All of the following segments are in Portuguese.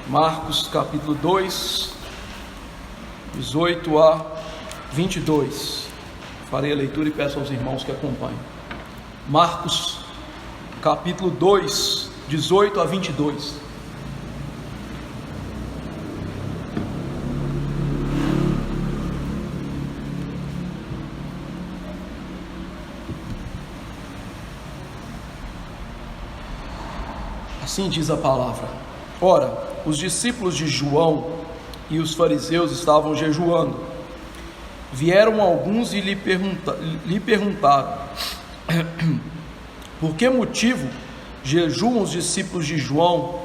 Marcos capítulo 2, 18 a 22. Farei a leitura e peço aos irmãos que acompanhem. Marcos capítulo 2, 18 a 22. Assim diz a palavra: Ora, os discípulos de João e os fariseus estavam jejuando. Vieram alguns e lhe perguntaram: Por que motivo jejuam os discípulos de João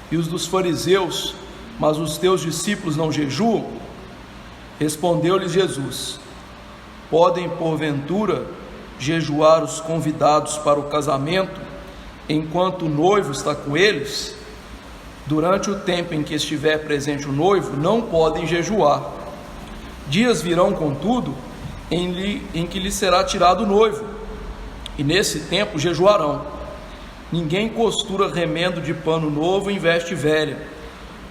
e os dos fariseus, mas os teus discípulos não jejuam? Respondeu-lhes Jesus: Podem porventura jejuar os convidados para o casamento, enquanto o noivo está com eles? Durante o tempo em que estiver presente o noivo, não podem jejuar. Dias virão, contudo, em que lhe será tirado o noivo, e nesse tempo jejuarão. Ninguém costura remendo de pano novo em veste velha,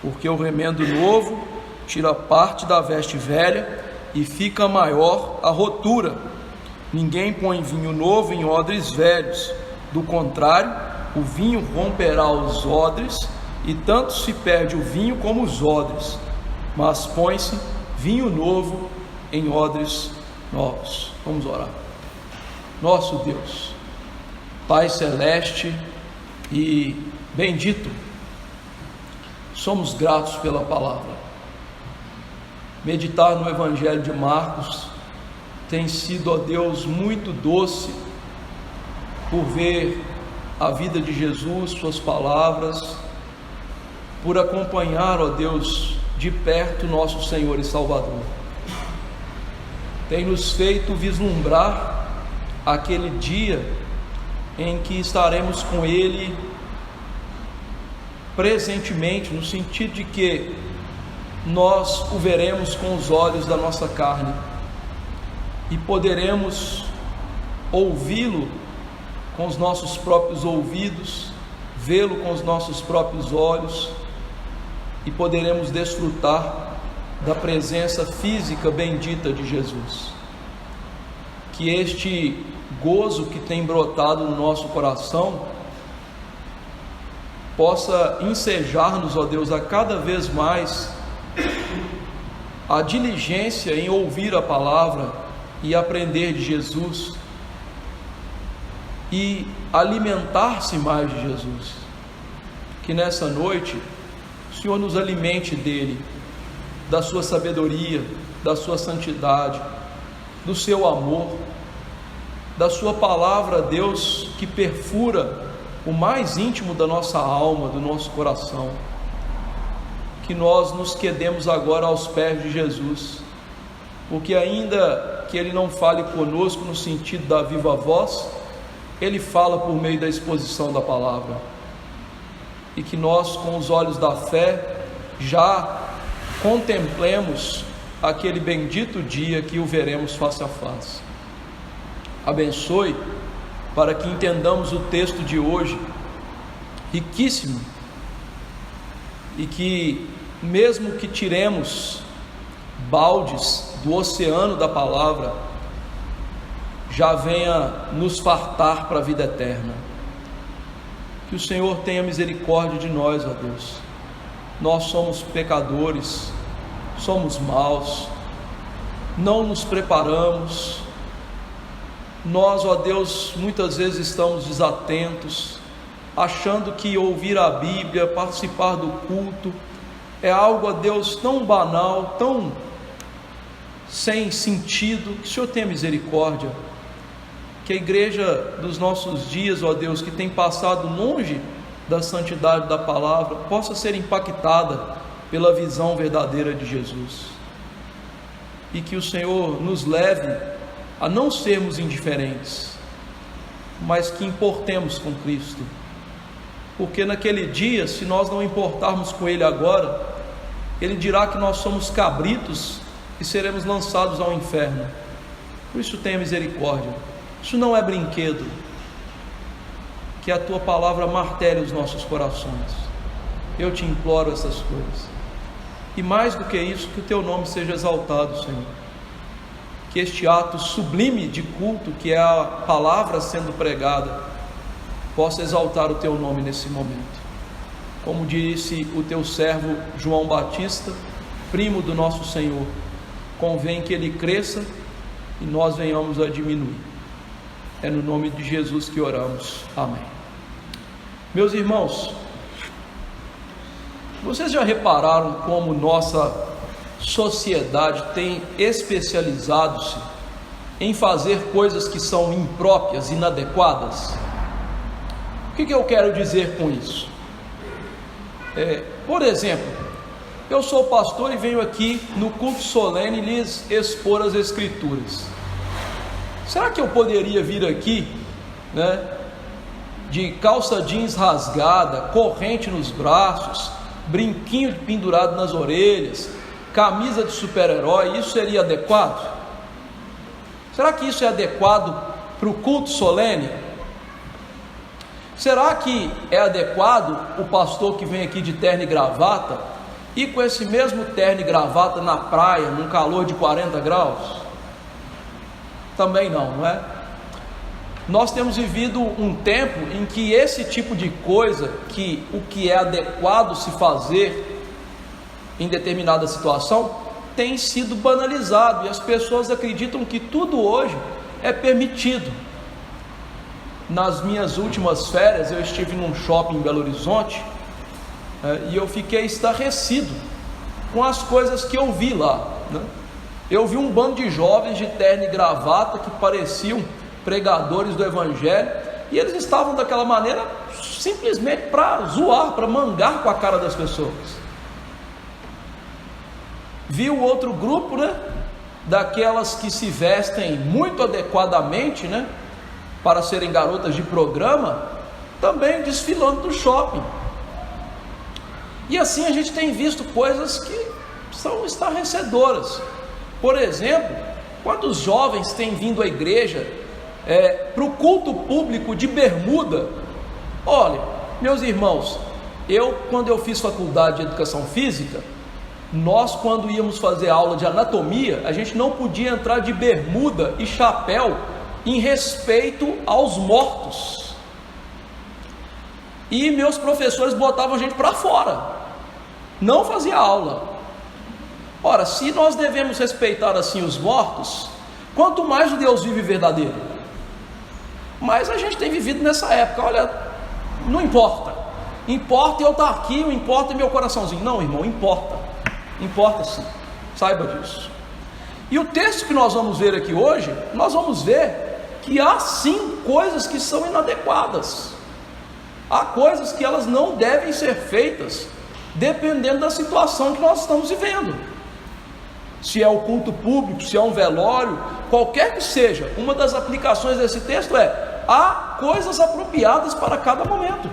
porque o remendo novo tira parte da veste velha e fica maior a rotura. Ninguém põe vinho novo em odres velhos, do contrário, o vinho romperá os odres, e tanto se perde o vinho como os odres, mas põe-se vinho novo em odres novos. Vamos orar. Nosso Deus, Pai celeste e bendito, somos gratos pela palavra. Meditar no Evangelho de Marcos tem sido, ó Deus, muito doce, por ver a vida de Jesus, suas palavras, por acompanhar, ó Deus, de perto nosso Senhor e Salvador. Tem nos feito vislumbrar aquele dia em que estaremos com Ele presentemente, no sentido de que nós o veremos com os olhos da nossa carne e poderemos ouvi-lo com os nossos próprios ouvidos, vê-lo com os nossos próprios olhos, e poderemos desfrutar da presença física bendita de Jesus. Que este gozo que tem brotado no nosso coração possa ensejar-nos, ó Deus, a cada vez mais a diligência em ouvir a palavra e aprender de Jesus e alimentar-se mais de Jesus. Que nessa noite o Senhor nos alimente dele, da sua sabedoria, da sua santidade, do seu amor, da sua palavra, Deus, que perfura o mais íntimo da nossa alma, do nosso coração. Que nós nos quedemos agora aos pés de Jesus, porque ainda que Ele não fale conosco no sentido da viva voz, Ele fala por meio da exposição da palavra. E que nós, com os olhos da fé, já contemplemos aquele bendito dia que o veremos face a face. Abençoe para que entendamos o texto de hoje, riquíssimo, e que mesmo que tiremos baldes do oceano da palavra, já venha nos fartar para a vida eterna. Que o Senhor tenha misericórdia de nós, ó Deus. Nós somos pecadores, somos maus, não nos preparamos. Nós, ó Deus, muitas vezes estamos desatentos, achando que ouvir a Bíblia, participar do culto, é algo, ó Deus, tão banal, tão sem sentido. Que o Senhor tenha misericórdia. Que a igreja dos nossos dias, ó Deus, que tem passado longe da santidade da palavra, possa ser impactada pela visão verdadeira de Jesus. E que o Senhor nos leve a não sermos indiferentes, mas que importemos com Cristo. Porque naquele dia, se nós não importarmos com Ele agora, Ele dirá que nós somos cabritos e seremos lançados ao inferno. Por isso tenha misericórdia. Isso não é brinquedo. Que a Tua palavra martele os nossos corações eu te imploro essas coisas. E mais do que isso, que o teu nome seja exaltado, Senhor. Que este ato sublime de culto, que é a palavra sendo pregada, possa exaltar o teu nome nesse momento. Como disse o teu servo João Batista, primo do nosso Senhor, convém que ele cresça e nós venhamos a diminuir. É no nome de Jesus que oramos. Amém. Meus irmãos, vocês já repararam como nossa sociedade tem especializado-se em fazer coisas que são impróprias, inadequadas? O que eu quero dizer com isso? Por exemplo, eu sou pastor e venho aqui no culto solene lhes expor as Escrituras. Será que eu poderia vir aqui, de calça jeans rasgada, corrente nos braços, brinquinho pendurado nas orelhas, camisa de super-herói? Isso seria adequado? Será que isso é adequado para o culto solene? Será que é adequado o pastor que vem aqui de terno e gravata e com esse mesmo terno e gravata na praia, num calor de 40 graus? Também não é? Nós temos vivido um tempo em que esse tipo de coisa, que o que é adequado se fazer em determinada situação, tem sido banalizado, e as pessoas acreditam que tudo hoje é permitido. Nas minhas últimas férias, eu estive num shopping em Belo Horizonte, e eu fiquei estarrecido com as coisas que eu vi lá, Eu vi um bando de jovens de terno e gravata que pareciam pregadores do Evangelho, e eles estavam daquela maneira simplesmente para zoar, para mangar com a cara das pessoas. Vi o outro grupo, daquelas que se vestem muito adequadamente, para serem garotas de programa, também desfilando no shopping. E assim a gente tem visto coisas que são estarrecedoras. Por exemplo, quando os jovens têm vindo à igreja para o culto público de bermuda. Olha, meus irmãos, quando eu fiz faculdade de educação física, nós, quando íamos fazer aula de anatomia, a gente não podia entrar de bermuda e chapéu em respeito aos mortos, e meus professores botavam a gente para fora, não fazia aula. Ora, se nós devemos respeitar assim os mortos, quanto mais o Deus vive verdadeiro. Mas a gente tem vivido nessa época, olha, não importa, importa eu estar aqui, não importa meu coraçãozinho. Não, irmão, importa sim, saiba disso. E o texto que nós vamos ver aqui hoje, nós vamos ver que há sim coisas que são inadequadas, há coisas que elas não devem ser feitas, dependendo da situação que nós estamos vivendo. Se é o culto público, se é um velório, qualquer que seja, uma das aplicações desse texto há coisas apropriadas para cada momento.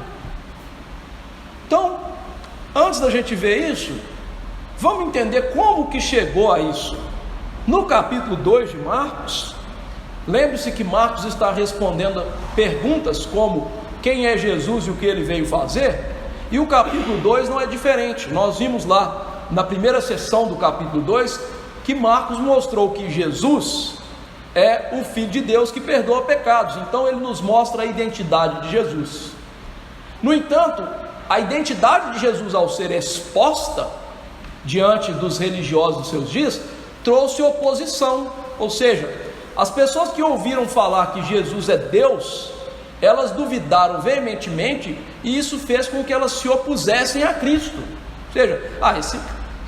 Então, antes da gente ver isso, vamos entender como que chegou a isso. No capítulo 2 de Marcos, lembre-se que Marcos está respondendo perguntas como quem é Jesus e o que ele veio fazer, e o capítulo 2 não é diferente. Nós vimos lá na primeira sessão do capítulo 2 que Marcos mostrou que Jesus é o Filho de Deus que perdoa pecados. Então ele nos mostra a identidade de Jesus. No entanto, a identidade de Jesus, ao ser exposta diante dos religiosos dos seus dias, trouxe oposição. Ou seja, as pessoas que ouviram falar que Jesus é Deus, elas duvidaram veementemente, e isso fez com que elas se opusessem a Cristo. Ou seja, esse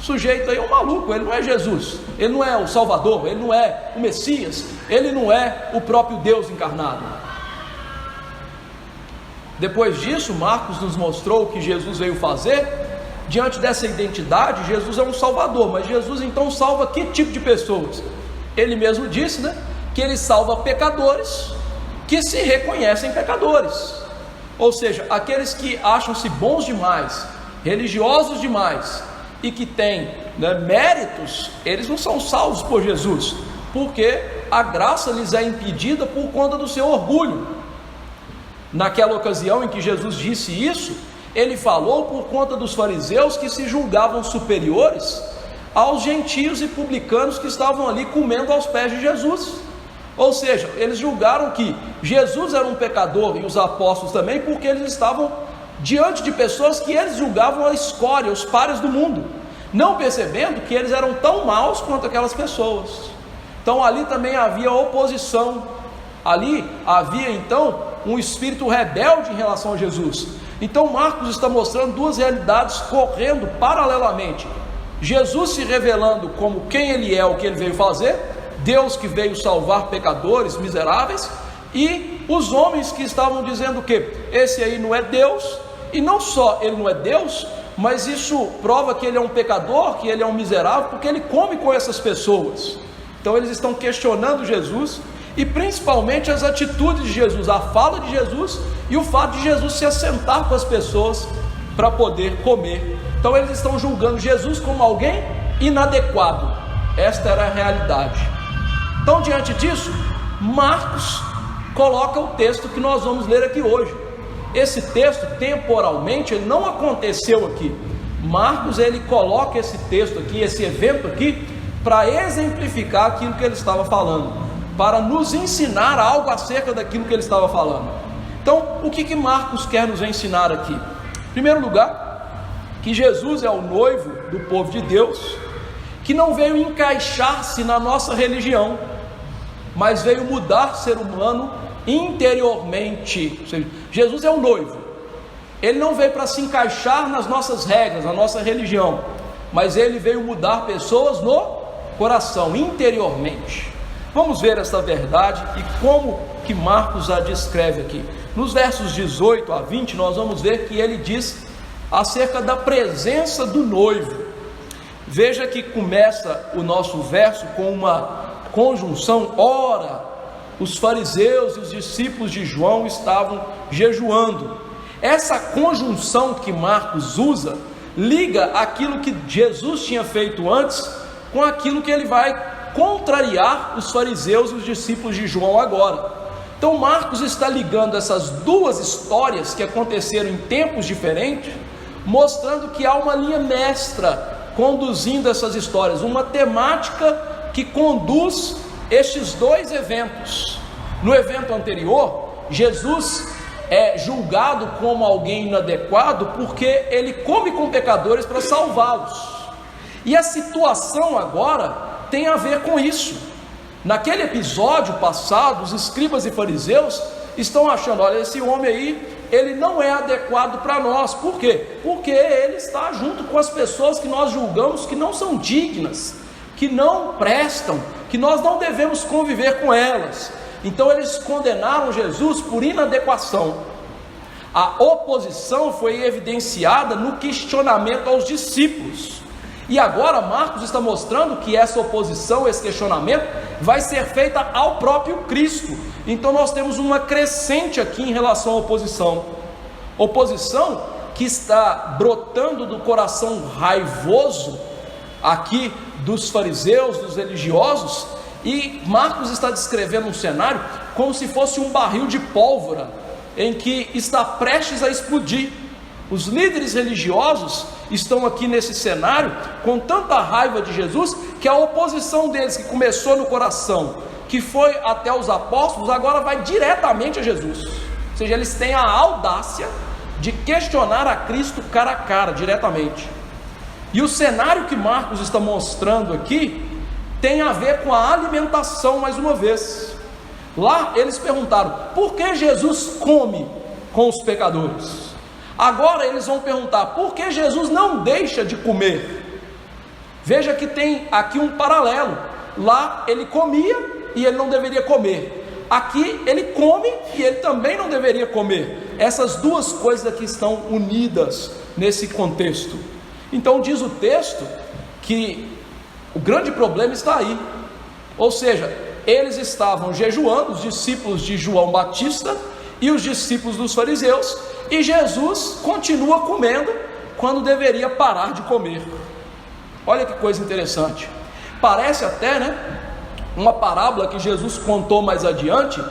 sujeito aí é um maluco, ele não é Jesus, ele não é o Salvador, ele não é o Messias, ele não é o próprio Deus encarnado. Depois disso, Marcos nos mostrou o que Jesus veio fazer. Diante dessa identidade, Jesus é um Salvador, mas Jesus então salva que tipo de pessoas? Ele mesmo disse, que ele salva pecadores que se reconhecem pecadores, ou seja, aqueles que acham-se bons demais, religiosos demais, e que têm méritos, eles não são salvos por Jesus, porque a graça lhes é impedida por conta do seu orgulho. Naquela ocasião em que Jesus disse isso, ele falou por conta dos fariseus que se julgavam superiores aos gentios e publicanos que estavam ali comendo aos pés de Jesus. Ou seja, eles julgaram que Jesus era um pecador e os apóstolos também, porque eles estavam diante de pessoas que eles julgavam a escória, os pares do mundo, não percebendo que eles eram tão maus quanto aquelas pessoas. Então ali também havia oposição, ali havia então um espírito rebelde em relação a Jesus. Então Marcos está mostrando duas realidades correndo paralelamente: Jesus se revelando como quem ele é, o que ele veio fazer, Deus que veio salvar pecadores miseráveis, e os homens que estavam dizendo que esse aí não é Deus. E não só ele não é Deus, mas isso prova que ele é um pecador, que ele é um miserável, porque ele come com essas pessoas. Então eles estão questionando Jesus, e principalmente as atitudes de Jesus, a fala de Jesus e o fato de Jesus se assentar com as pessoas para poder comer. Então eles estão julgando Jesus como alguém inadequado. Esta era a realidade. Então, diante disso, Marcos coloca o texto que nós vamos ler aqui hoje. Esse texto, temporalmente, ele não aconteceu aqui. Marcos, ele coloca esse texto aqui, esse evento aqui, para exemplificar aquilo que ele estava falando, para nos ensinar algo acerca daquilo que ele estava falando. Então, o que Marcos quer nos ensinar aqui? Em primeiro lugar, que Jesus é o noivo do povo de Deus, que não veio encaixar-se na nossa religião, mas veio mudar o ser humano interiormente. Ou seja, Jesus é o noivo, ele não veio para se encaixar nas nossas regras, na nossa religião, mas ele veio mudar pessoas no coração, interiormente. Vamos ver esta verdade e como que Marcos a descreve aqui. Nos versos 18 a 20, nós vamos ver que ele diz acerca da presença do noivo. Veja que começa o nosso verso com uma conjunção: ora, os fariseus e os discípulos de João estavam jejuando. Essa conjunção que Marcos usa liga aquilo que Jesus tinha feito antes com aquilo que ele vai contrariar os fariseus e os discípulos de João agora. Então Marcos está ligando essas duas histórias que aconteceram em tempos diferentes, mostrando que há uma linha mestra conduzindo essas histórias, uma temática que conduz estes dois eventos. No evento anterior, Jesus é julgado como alguém inadequado porque ele come com pecadores para salvá-los. E a situação agora tem a ver com isso. Naquele episódio passado, os escribas e fariseus estão achando: olha, esse homem aí, ele não é adequado para nós. Por quê? Porque ele está junto com as pessoas que nós julgamos que não são dignas, que não prestam, que nós não devemos conviver com elas. Então eles condenaram Jesus por inadequação. A oposição foi evidenciada no questionamento aos discípulos. E agora Marcos está mostrando que essa oposição, esse questionamento, vai ser feita ao próprio Cristo. Então nós temos uma crescente aqui em relação à oposição. Oposição que está brotando do coração raivoso aqui dos fariseus, dos religiosos. E Marcos está descrevendo um cenário como se fosse um barril de pólvora em que está prestes a explodir. Os líderes religiosos estão aqui nesse cenário com tanta raiva de Jesus que a oposição deles, que começou no coração, que foi até os apóstolos, agora vai diretamente a Jesus. Ou seja, eles têm a audácia de questionar a Cristo cara a cara, diretamente. E o cenário que Marcos está mostrando aqui tem a ver com a alimentação mais uma vez. Lá eles perguntaram: por que Jesus come com os pecadores? Agora eles vão perguntar: por que Jesus não deixa de comer? Veja que tem aqui um paralelo. Lá ele comia e ele não deveria comer. Aqui ele come e ele também não deveria comer. Essas duas coisas aqui estão unidas nesse contexto. Então diz o texto que o grande problema está aí. Ou seja, eles estavam jejuando, os discípulos de João Batista e os discípulos dos fariseus, e Jesus continua comendo quando deveria parar de comer. Olha que coisa interessante. Parece até, uma parábola que Jesus contou mais adiante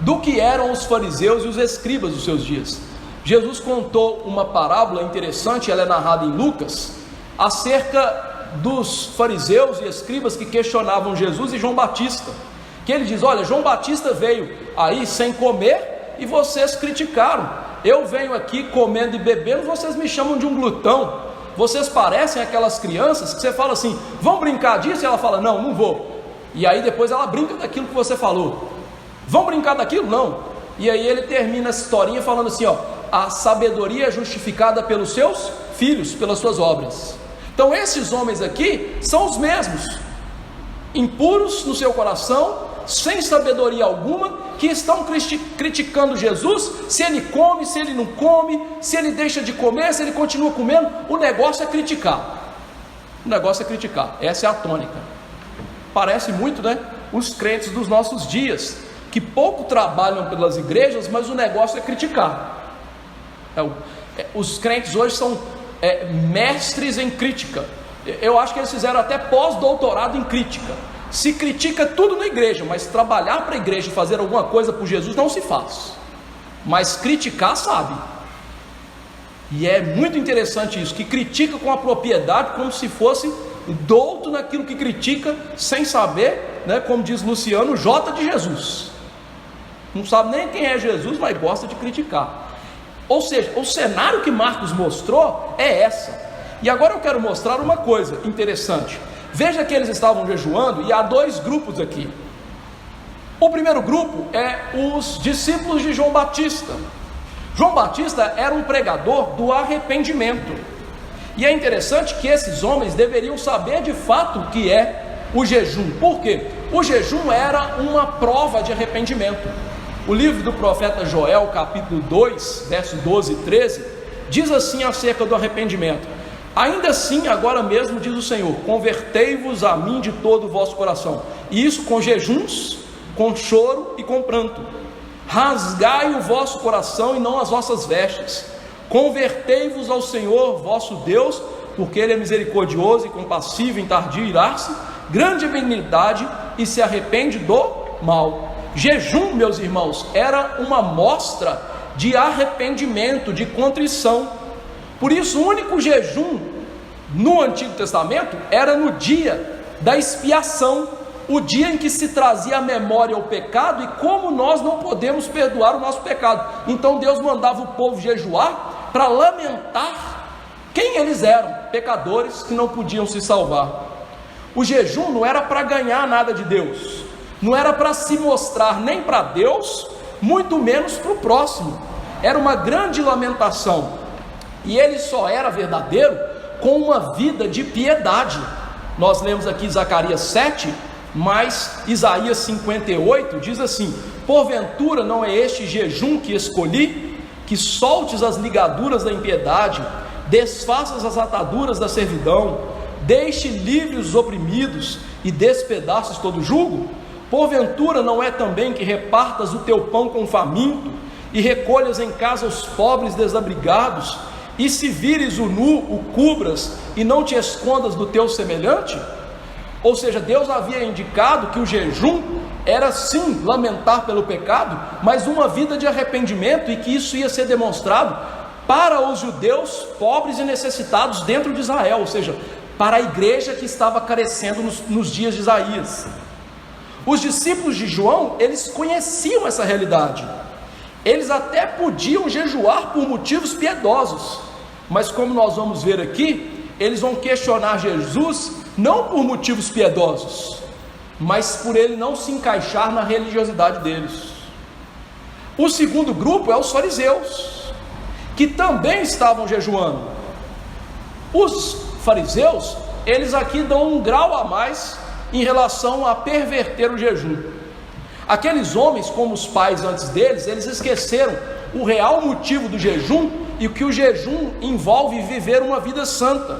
do que eram os fariseus e os escribas dos seus dias. Jesus contou uma parábola interessante, ela é narrada em Lucas, acerca dos fariseus e escribas que questionavam Jesus e João Batista, que ele diz: olha, João Batista veio aí sem comer e vocês criticaram, eu venho aqui comendo e bebendo, vocês me chamam de um glutão, vocês parecem aquelas crianças que você fala assim, vão brincar disso? E ela fala, não, não vou, e aí depois ela brinca daquilo que você falou, vão brincar daquilo? Não. E aí ele termina essa historinha falando assim, ó, a sabedoria é justificada pelos seus filhos, pelas suas obras. Então esses homens aqui são os mesmos, impuros no seu coração, sem sabedoria alguma, que estão criticando Jesus, se ele come, se ele não come, se ele deixa de comer, se ele continua comendo. O negócio é criticar, o negócio é criticar, essa é a tônica. Parece muito, né, os crentes dos nossos dias, que pouco trabalham pelas igrejas, mas o negócio é criticar. Os crentes hoje são mestres em crítica. Eu acho que eles fizeram até pós-doutorado em crítica. Se critica tudo na igreja, mas trabalhar para a igreja e fazer alguma coisa por Jesus não se faz, mas criticar sabe. E é muito interessante isso, que critica com a propriedade, como se fosse douto naquilo que critica, sem saber, né, como diz Luciano, J de Jesus, não sabe nem quem é Jesus, mas gosta de criticar. Ou seja, o cenário que Marcos mostrou é essa. E agora eu quero mostrar uma coisa interessante. Veja que eles estavam jejuando, e há dois grupos aqui. O primeiro grupo é os discípulos de João Batista. João Batista era um pregador do arrependimento, e é interessante que esses homens deveriam saber de fato o que é o jejum. Por quê? O jejum era uma prova de arrependimento. O livro do profeta Joel, capítulo 2, versos 12 e 13, diz assim acerca do arrependimento: ainda assim, agora mesmo, diz o Senhor, convertei-vos a mim de todo o vosso coração, e isso com jejuns, com choro e com pranto. Rasgai o vosso coração e não as vossas vestes. Convertei-vos ao Senhor vosso Deus, porque Ele é misericordioso e compassivo, em tardio irar-se, grande benignidade, e se arrepende do mal. Jejum, meus irmãos, era uma mostra de arrependimento, de contrição. Por isso, o único jejum no Antigo Testamento era no dia da expiação, o dia em que se trazia à memória o pecado e como nós não podemos perdoar o nosso pecado. Então Deus mandava o povo jejuar para lamentar quem eles eram, pecadores que não podiam se salvar. O jejum não era para ganhar nada de Deus, não era para se mostrar nem para Deus, muito menos para o próximo. Era uma grande lamentação. E ele só era verdadeiro com uma vida de piedade. Nós lemos aqui Zacarias 7, mas Isaías 58 diz assim: porventura não é este jejum que escolhi, que soltes as ligaduras da impiedade, desfaças as ataduras da servidão, deixe livres os oprimidos e despedaços todo jugo? Porventura não é também que repartas o teu pão com o faminto e recolhas em casa os pobres desabrigados, e se vires o nu, o cubras, e não te escondas do teu semelhante? Ou seja, Deus havia indicado que o jejum era sim lamentar pelo pecado, mas uma vida de arrependimento, e que isso ia ser demonstrado para os judeus pobres e necessitados dentro de Israel, ou seja, para a igreja que estava carecendo nos dias de Isaías. Os discípulos de João, eles conheciam essa realidade, eles até podiam jejuar por motivos piedosos, mas como nós vamos ver aqui, eles vão questionar Jesus não por motivos piedosos, mas por ele não se encaixar na religiosidade deles. O segundo grupo é os fariseus, que também estavam jejuando. Os fariseus, eles aqui dão um grau a mais em relação a perverter o jejum. Aqueles homens, como os pais antes deles, eles esqueceram o real motivo do jejum e que o jejum envolve viver uma vida santa.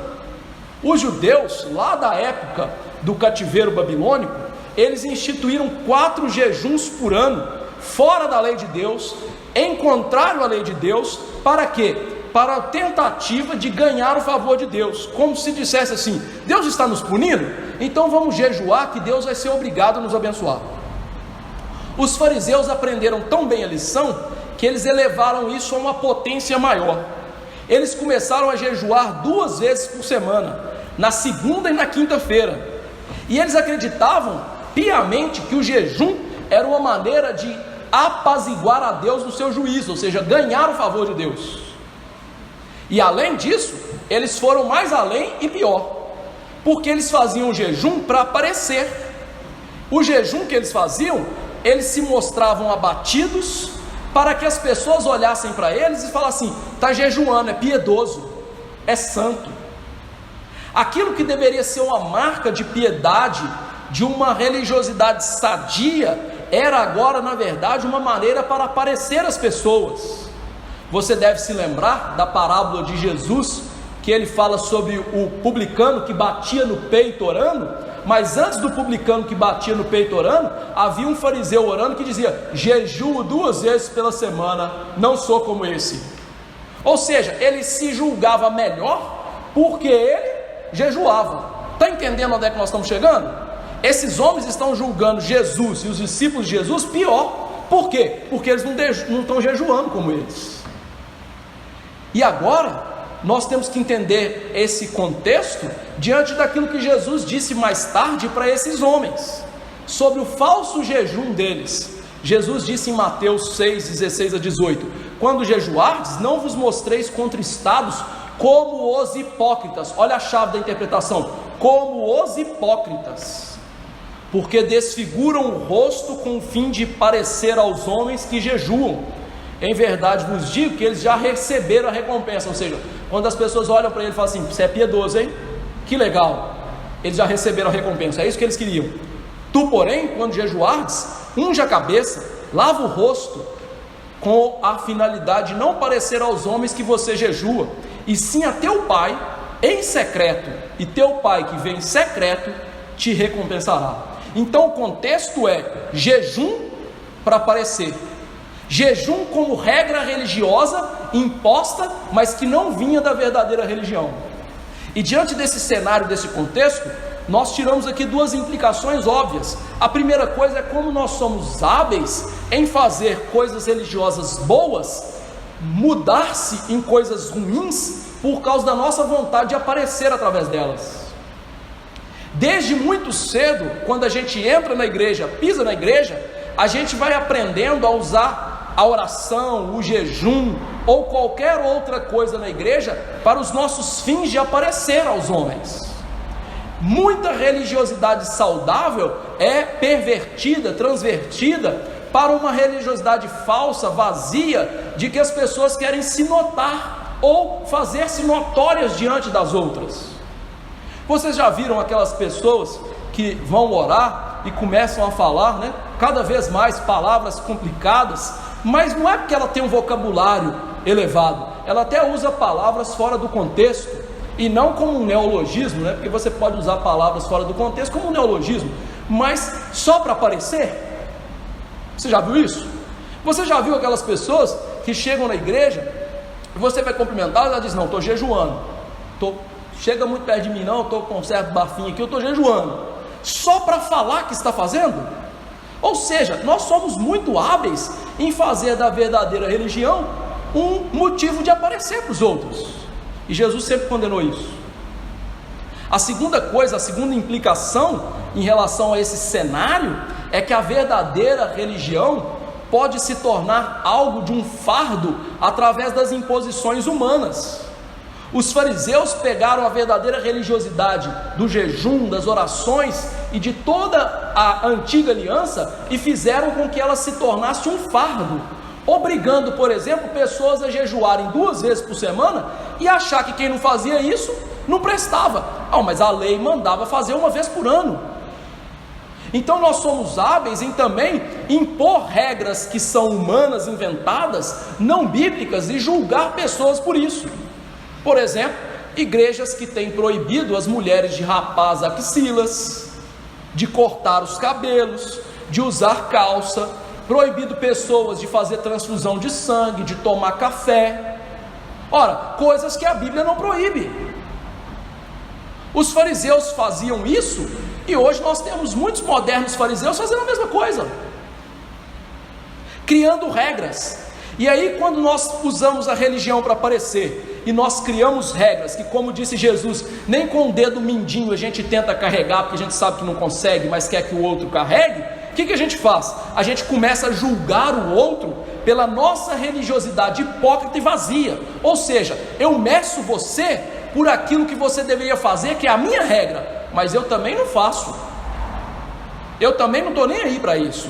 Os judeus, lá da época do cativeiro babilônico, eles instituíram 4 jejuns por ano, fora da lei de Deus, em contrário à lei de Deus. Para quê? Para a tentativa de ganhar o favor de Deus, como se dissesse assim: Deus está nos punindo, então vamos jejuar que Deus vai ser obrigado a nos abençoar. Os fariseus aprenderam tão bem a lição que eles elevaram isso a uma potência maior. Eles começaram a jejuar 2 vezes por semana, na segunda e na quinta-feira. E eles acreditavam piamente que o jejum era uma maneira de apaziguar a Deus no seu juízo, ou seja, ganhar o favor de Deus. E além disso, eles foram mais além e pior, porque eles faziam jejum para aparecer. O jejum que eles faziam, eles se mostravam abatidos, para que as pessoas olhassem para eles e falassem: está jejuando, é piedoso, é santo. Aquilo que deveria ser uma marca de piedade, de uma religiosidade sadia, era agora na verdade uma maneira para aparecer às pessoas. Você deve se lembrar da parábola de Jesus, que ele fala sobre o publicano que batia no peito orando, mas antes do publicano que batia no peito orando, havia um fariseu orando que dizia: jejuo 2 vezes pela semana, não sou como esse. Ou seja, ele se julgava melhor porque ele jejuava. Está entendendo onde é que nós estamos chegando? Esses homens estão julgando Jesus e os discípulos de Jesus pior. Por quê? Porque eles não estão jejuando como eles. E agora nós temos que entender esse contexto diante daquilo que Jesus disse mais tarde para esses homens, sobre o falso jejum deles. Jesus disse em Mateus 6, 16 a 18: quando jejuardes, não vos mostreis contristados como os hipócritas. Olha a chave da interpretação: como os hipócritas, porque desfiguram o rosto com o fim de parecer aos homens que jejuam. Em verdade vos digo que eles já receberam a recompensa. Ou seja, quando as pessoas olham para ele e falam assim: você é piedoso, hein? Que legal. Eles já receberam a recompensa, é isso que eles queriam. Tu, porém, quando jejuardes, unge a cabeça, lava o rosto, com a finalidade de não parecer aos homens que você jejua, e sim a teu pai em secreto, e teu pai que vem em secreto te recompensará. Então o contexto é jejum para aparecer, jejum como regra religiosa imposta, mas que não vinha da verdadeira religião. E diante desse cenário, desse contexto, nós tiramos aqui 2 implicações óbvias. A primeira coisa é como nós somos hábeis em fazer coisas religiosas boas mudar-se em coisas ruins por causa da nossa vontade de aparecer através delas. Desde muito cedo, quando a gente entra na igreja, pisa na igreja, a gente vai aprendendo a usar a oração, o jejum ou qualquer outra coisa na igreja para os nossos fins de aparecer aos homens. Muita religiosidade saudável é pervertida, transvertida para uma religiosidade falsa, vazia, de que as pessoas querem se notar ou fazer-se notórias diante das outras. Vocês já viram aquelas pessoas que vão orar e começam a falar, né, cada vez mais palavras complicadas, mas não é porque ela tem um vocabulário elevado, ela até usa palavras fora do contexto, e não como um neologismo, né, porque você pode usar palavras fora do contexto como um neologismo, mas só para aparecer. Você já viu isso? Você já viu aquelas pessoas que chegam na igreja, e você vai cumprimentar, ela diz: não, estou jejuando, chega muito perto de mim não, estou com um certo bafinho aqui, eu estou jejuando, só para falar que está fazendo. Ou seja, nós somos muito hábeis em fazer da verdadeira religião um motivo de aparecer para os outros, e Jesus sempre condenou isso. A segunda coisa, a segunda implicação em relação a esse cenário é que a verdadeira religião pode se tornar algo de um fardo através das imposições humanas. Os fariseus pegaram a verdadeira religiosidade do jejum, das orações e de toda a antiga aliança e fizeram com que ela se tornasse um fardo, obrigando, por exemplo, pessoas a jejuarem 2 vezes por semana e achar que quem não fazia isso não prestava. Mas a lei mandava fazer 1 vez por ano. Então nós somos hábeis em também impor regras que são humanas, inventadas, não bíblicas, e julgar pessoas por isso. Por exemplo, igrejas que têm proibido as mulheres de rapar as axilas, de cortar os cabelos, de usar calça, proibido pessoas de fazer transfusão de sangue, de tomar café. Ora, coisas que a Bíblia não proíbe. Os fariseus faziam isso, e hoje nós temos muitos modernos fariseus fazendo a mesma coisa, criando regras. E aí, quando nós usamos a religião para aparecer, e nós criamos regras, que como disse Jesus, nem com o dedo mindinho a gente tenta carregar, porque a gente sabe que não consegue, mas quer que o outro carregue, o que a gente faz? A gente começa a julgar o outro pela nossa religiosidade hipócrita e vazia. Ou seja, eu meço você por aquilo que você deveria fazer, que é a minha regra, mas eu também não faço. Eu também não estou nem aí para isso.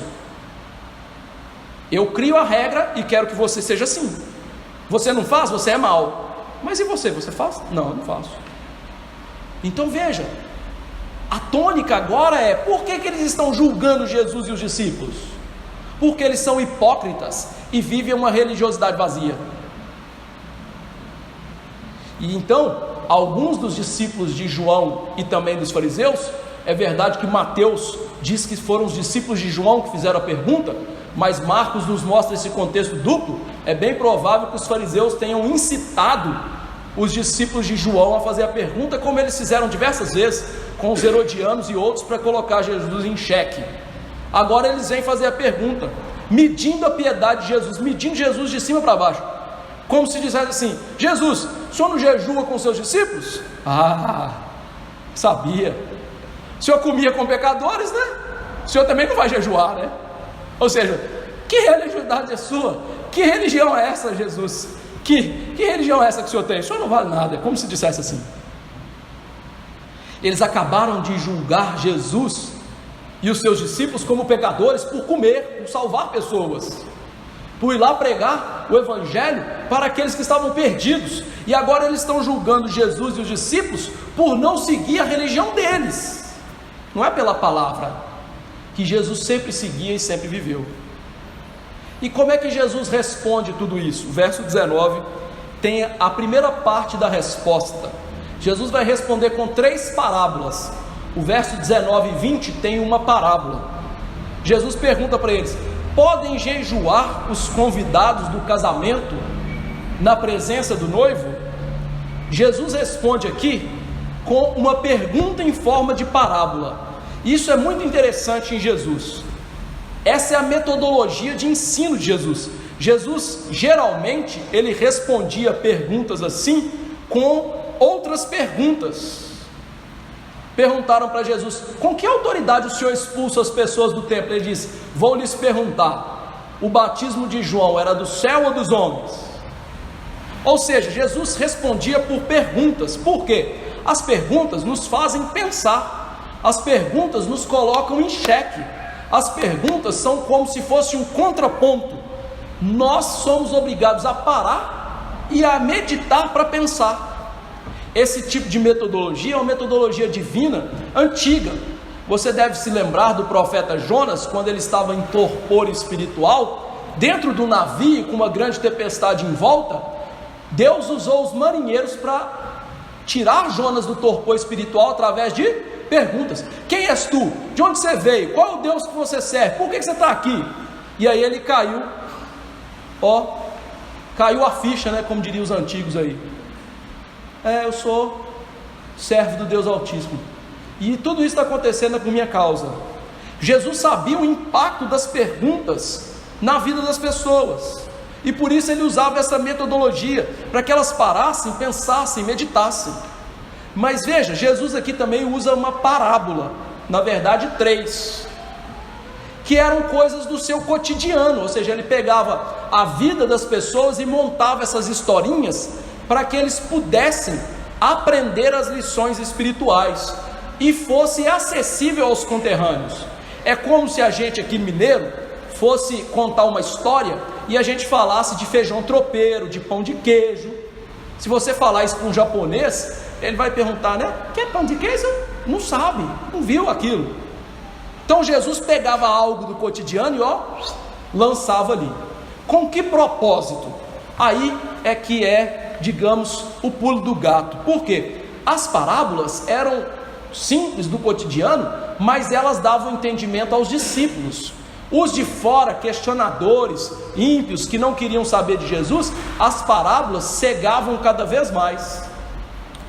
Eu crio a regra e quero que você seja assim. Você não faz, você é mau. Mas e você? Você faz? Não, eu não faço. Então veja, a tônica agora é: por que eles estão julgando Jesus e os discípulos? Porque eles são hipócritas e vivem uma religiosidade vazia. E então, alguns dos discípulos de João e também dos fariseus, é verdade que Mateus diz que foram os discípulos de João que fizeram a pergunta, mas Marcos nos mostra esse contexto duplo. É bem provável que os fariseus tenham incitado os discípulos de João a fazer a pergunta, como eles fizeram diversas vezes com os herodianos e outros, para colocar Jesus em xeque. Agora eles vêm fazer a pergunta, medindo a piedade de Jesus, medindo Jesus de cima para baixo, como se dissesse assim: Jesus, o senhor não jejua com seus discípulos? Ah, sabia. O senhor comia com pecadores, né? O senhor também não vai jejuar, né? Ou seja, que religiosidade é sua? Que religião é essa, Jesus? Que religião é essa que o senhor tem? O senhor não vale nada. É como se dissesse assim. Eles acabaram de julgar Jesus e os seus discípulos como pecadores por comer, por salvar pessoas, por ir lá pregar o evangelho para aqueles que estavam perdidos. E agora eles estão julgando Jesus e os discípulos por não seguir a religião deles. Não é pela palavra que Jesus sempre seguia e sempre viveu. E como é que Jesus responde tudo isso? O verso 19 tem a primeira parte da resposta. Jesus vai responder com 3 parábolas. O verso 19 e 20 tem uma parábola. Jesus pergunta para eles: podem jejuar os convidados do casamento na presença do noivo? Jesus responde aqui com uma pergunta em forma de parábola. Isso é muito interessante em Jesus. Essa é a metodologia de ensino de Jesus. Jesus, geralmente, ele respondia perguntas assim com outras perguntas. Perguntaram para Jesus: com que autoridade o Senhor expulsa as pessoas do templo? Ele disse: vou lhes perguntar, o batismo de João era do céu ou dos homens? Ou seja, Jesus respondia por perguntas. Por quê? As perguntas nos fazem pensar, as perguntas nos colocam em xeque, as perguntas são como se fosse um contraponto. Nós somos obrigados a parar e a meditar para pensar. Esse tipo de metodologia é uma metodologia divina antiga. Você deve se lembrar do profeta Jonas, quando ele estava em torpor espiritual, dentro do navio com uma grande tempestade em volta. Deus usou os marinheiros para tirar Jonas do torpor espiritual através de perguntas. Quem és tu? De onde você veio? Qual é o Deus que você serve? Por que você está aqui? E aí ele caiu, caiu a ficha, né? Como diriam os antigos aí. Eu sou servo do Deus Altíssimo, e tudo isso está acontecendo por minha causa. Jesus sabia o impacto das perguntas na vida das pessoas, e por isso ele usava essa metodologia, para que elas parassem, pensassem, meditassem. Mas veja, Jesus aqui também usa uma parábola, na verdade 3, que eram coisas do seu cotidiano. Ou seja, ele pegava a vida das pessoas e montava essas historinhas para que eles pudessem aprender as lições espirituais e fosse acessível aos conterrâneos. É como se a gente aqui mineiro fosse contar uma história e a gente falasse de feijão tropeiro, de pão de queijo. Se você falar isso para um japonês, ele vai perguntar, né? Que é pão de queijo? Não sabe, não viu aquilo. Então Jesus pegava algo do cotidiano e lançava ali. Com que propósito? Aí é que digamos, o pulo do gato. Por quê? As parábolas eram simples do cotidiano, mas elas davam entendimento aos discípulos. Os de fora, questionadores, ímpios, que não queriam saber de Jesus, as parábolas cegavam cada vez mais.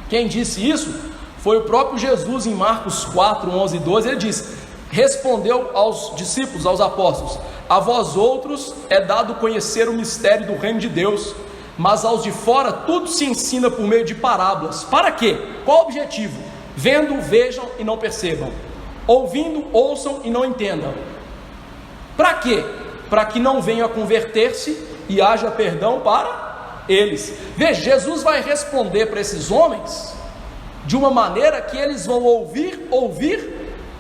Quem disse isso foi o próprio Jesus em Marcos 4, 11 e 12. Ele diz: respondeu aos discípulos, aos apóstolos: a vós outros é dado conhecer o mistério do reino de Deus, mas aos de fora tudo se ensina por meio de parábolas. Para quê? Qual o objetivo? Vendo, vejam e não percebam, ouvindo, ouçam e não entendam. Para quê? Para que não venham a converter-se e haja perdão para eles. Veja, Jesus vai responder para esses homens de uma maneira que eles vão ouvir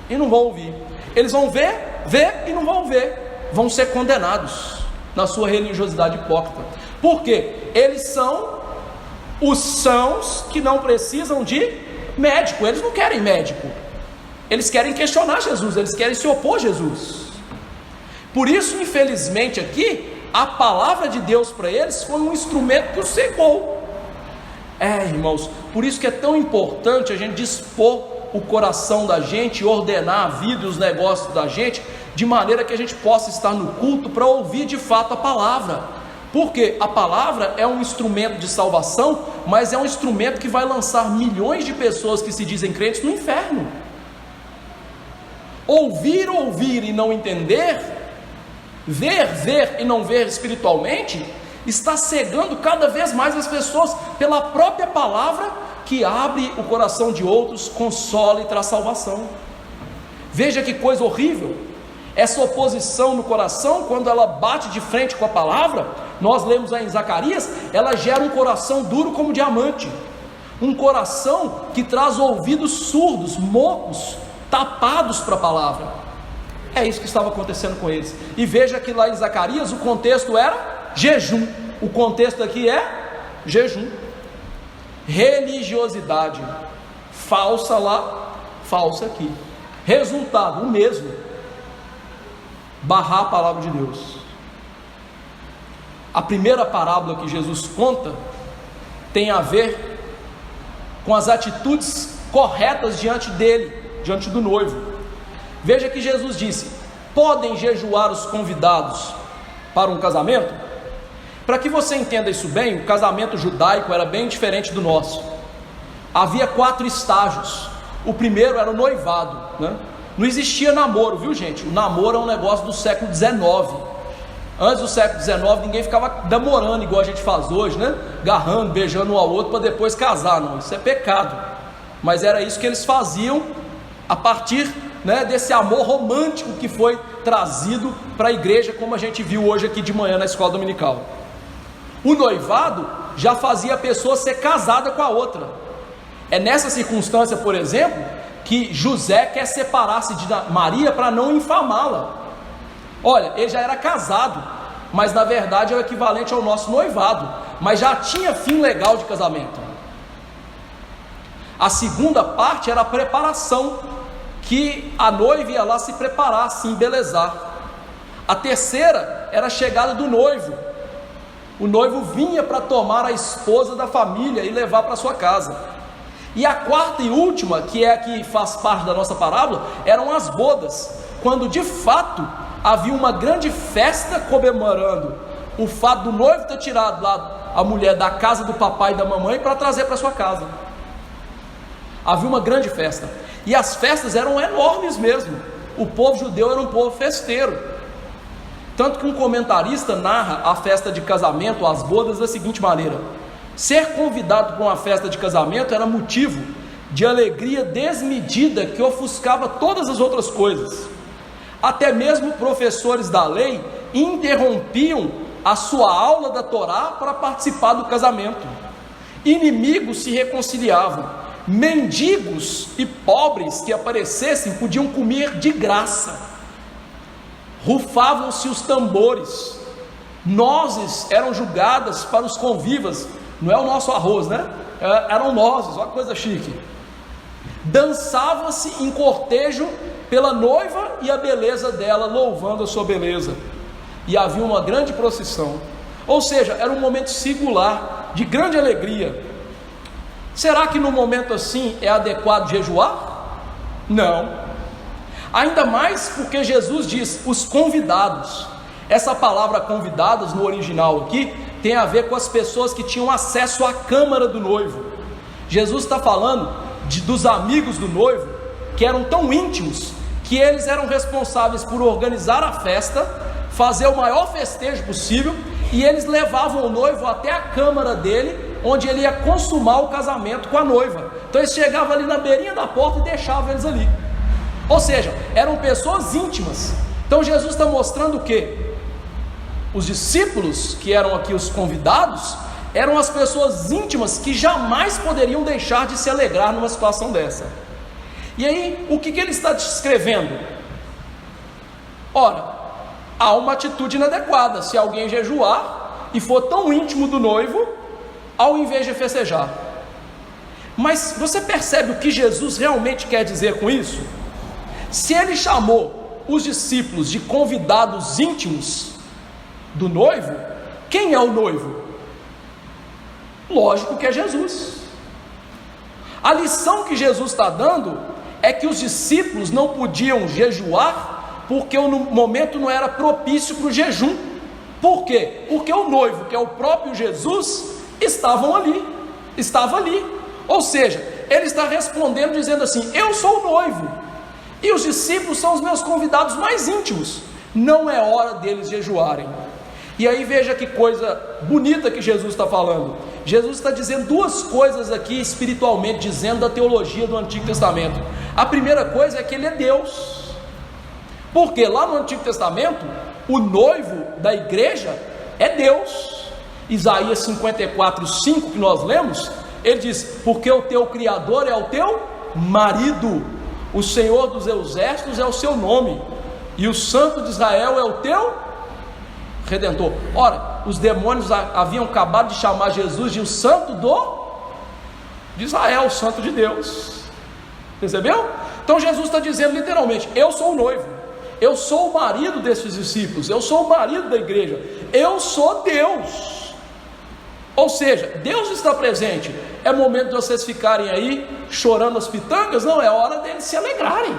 e não vão ouvir. Eles vão ver e não vão ver. Vão ser condenados na sua religiosidade hipócrita. Por quê? Eles são os sãos que não precisam de médico. Eles não querem médico. Eles querem questionar Jesus, eles querem se opor a Jesus. Por isso, infelizmente, aqui, a palavra de Deus para eles foi um instrumento que os cegou. Irmãos, por isso que é tão importante a gente dispor o coração da gente, ordenar a vida e os negócios da gente, de maneira que a gente possa estar no culto para ouvir de fato a palavra. Porque a palavra é um instrumento de salvação, mas é um instrumento que vai lançar milhões de pessoas que se dizem crentes no inferno. Ouvir e não entender, ver e não ver espiritualmente, está cegando cada vez mais as pessoas pela própria palavra que abre o coração de outros, consola e traz salvação. Veja que coisa horrível, essa oposição no coração, quando ela bate de frente com a palavra, nós lemos aí em Zacarias, ela gera um coração duro como diamante, um coração que traz ouvidos surdos, mocos, tapados para a palavra. É isso que estava acontecendo com eles. E veja que lá em Zacarias o contexto era jejum. O contexto aqui é jejum. Religiosidade falsa lá, falsa aqui. Resultado, o mesmo: barrar a palavra de Deus. A primeira parábola que Jesus conta tem a ver com as atitudes corretas diante dele, diante do noivo. Veja que Jesus disse: podem jejuar os convidados para um casamento? Para que você entenda isso bem, o casamento judaico era bem diferente do nosso. Havia 4 estágios. O primeiro era o noivado, né? Não existia namoro, viu gente? O namoro é um negócio do século XIX. Antes do século XIX ninguém ficava namorando igual a gente faz hoje, né? Agarrando, beijando um ao outro para depois casar. Não, isso é pecado. Mas era isso que eles faziam a partir, né, desse amor romântico que foi trazido para a igreja, como a gente viu hoje aqui de manhã na escola dominical. O noivado já fazia a pessoa ser casada com a outra. É nessa circunstância, por exemplo, que José quer separar-se de Maria para não infamá-la. Olha, ele já era casado, mas na verdade é o equivalente ao nosso noivado, mas já tinha fim legal de casamento. A segunda parte era a preparação, que a noiva ia lá se preparar, se embelezar. A terceira era a chegada do noivo. O noivo vinha para tomar a esposa da família e levar para sua casa. E a quarta e última, que é a que faz parte da nossa parábola, eram as bodas, quando de fato havia uma grande festa comemorando o fato do noivo ter tirado lá a mulher da casa do papai e da mamãe para trazer para sua casa. Havia uma grande festa, e as festas eram enormes mesmo. O povo judeu era um povo festeiro, tanto que um comentarista narra a festa de casamento, as bodas, da seguinte maneira: ser convidado para uma festa de casamento era motivo de alegria desmedida que ofuscava todas as outras coisas. Até mesmo professores da lei interrompiam a sua aula da Torá para participar do casamento. Inimigos se reconciliavam, mendigos e pobres que aparecessem podiam comer de graça, rufavam-se os tambores, nozes eram julgadas para os convivas. Não é o nosso arroz, né? Eram nozes, uma coisa chique. Dançava-se em cortejo pela noiva e a beleza dela, louvando a sua beleza. E havia uma grande procissão. Ou seja, era um momento singular, de grande alegria. Será que no momento assim é adequado jejuar? Não. Ainda mais porque Jesus diz os convidados. Essa palavra convidados no original aqui tem a ver com as pessoas que tinham acesso à câmara do noivo. Jesus está falando dos amigos do noivo, que eram tão íntimos, que eles eram responsáveis por organizar a festa, fazer o maior festejo possível, e eles levavam o noivo até a câmara dele, onde ele ia consumar o casamento com a noiva. Então eles chegavam ali na beirinha da porta e deixavam eles ali. Ou seja, eram pessoas íntimas. Então Jesus está mostrando o quê? Os discípulos, que eram aqui os convidados, eram as pessoas íntimas que jamais poderiam deixar de se alegrar numa situação dessa. E aí, o que ele está descrevendo? Ora, há uma atitude inadequada se alguém jejuar e for tão íntimo do noivo, ao invés de festejar. Mas você percebe o que Jesus realmente quer dizer com isso? Se ele chamou os discípulos de convidados íntimos do noivo, quem é o noivo? Lógico que é Jesus. A lição que Jesus está dando é que os discípulos não podiam jejuar porque o momento não era propício para o jejum. Por quê? Porque o noivo, que é o próprio Jesus, estava ali. Ou seja, ele está respondendo dizendo assim: eu sou o noivo, e os discípulos são os meus convidados mais íntimos, não é hora deles jejuarem. E aí veja que coisa bonita que Jesus está falando. Jesus está dizendo duas coisas aqui espiritualmente, dizendo da teologia do Antigo Testamento. A primeira coisa é que ele é Deus, porque lá no Antigo Testamento o noivo da igreja é Deus. Isaías 54:5 que nós lemos, ele diz: porque o teu Criador é o teu marido, o Senhor dos exércitos é o seu nome, e o Santo de Israel é o teu Redentor. Ora, os demônios haviam acabado de chamar Jesus de o Santo de Israel, o Santo de Deus. Percebeu? Então Jesus está dizendo literalmente: eu sou o noivo, eu sou o marido desses discípulos, eu sou o marido da igreja, eu sou Deus. Ou seja, Deus está presente. É momento de vocês ficarem aí chorando as pitangas? Não, é hora deles se alegrarem.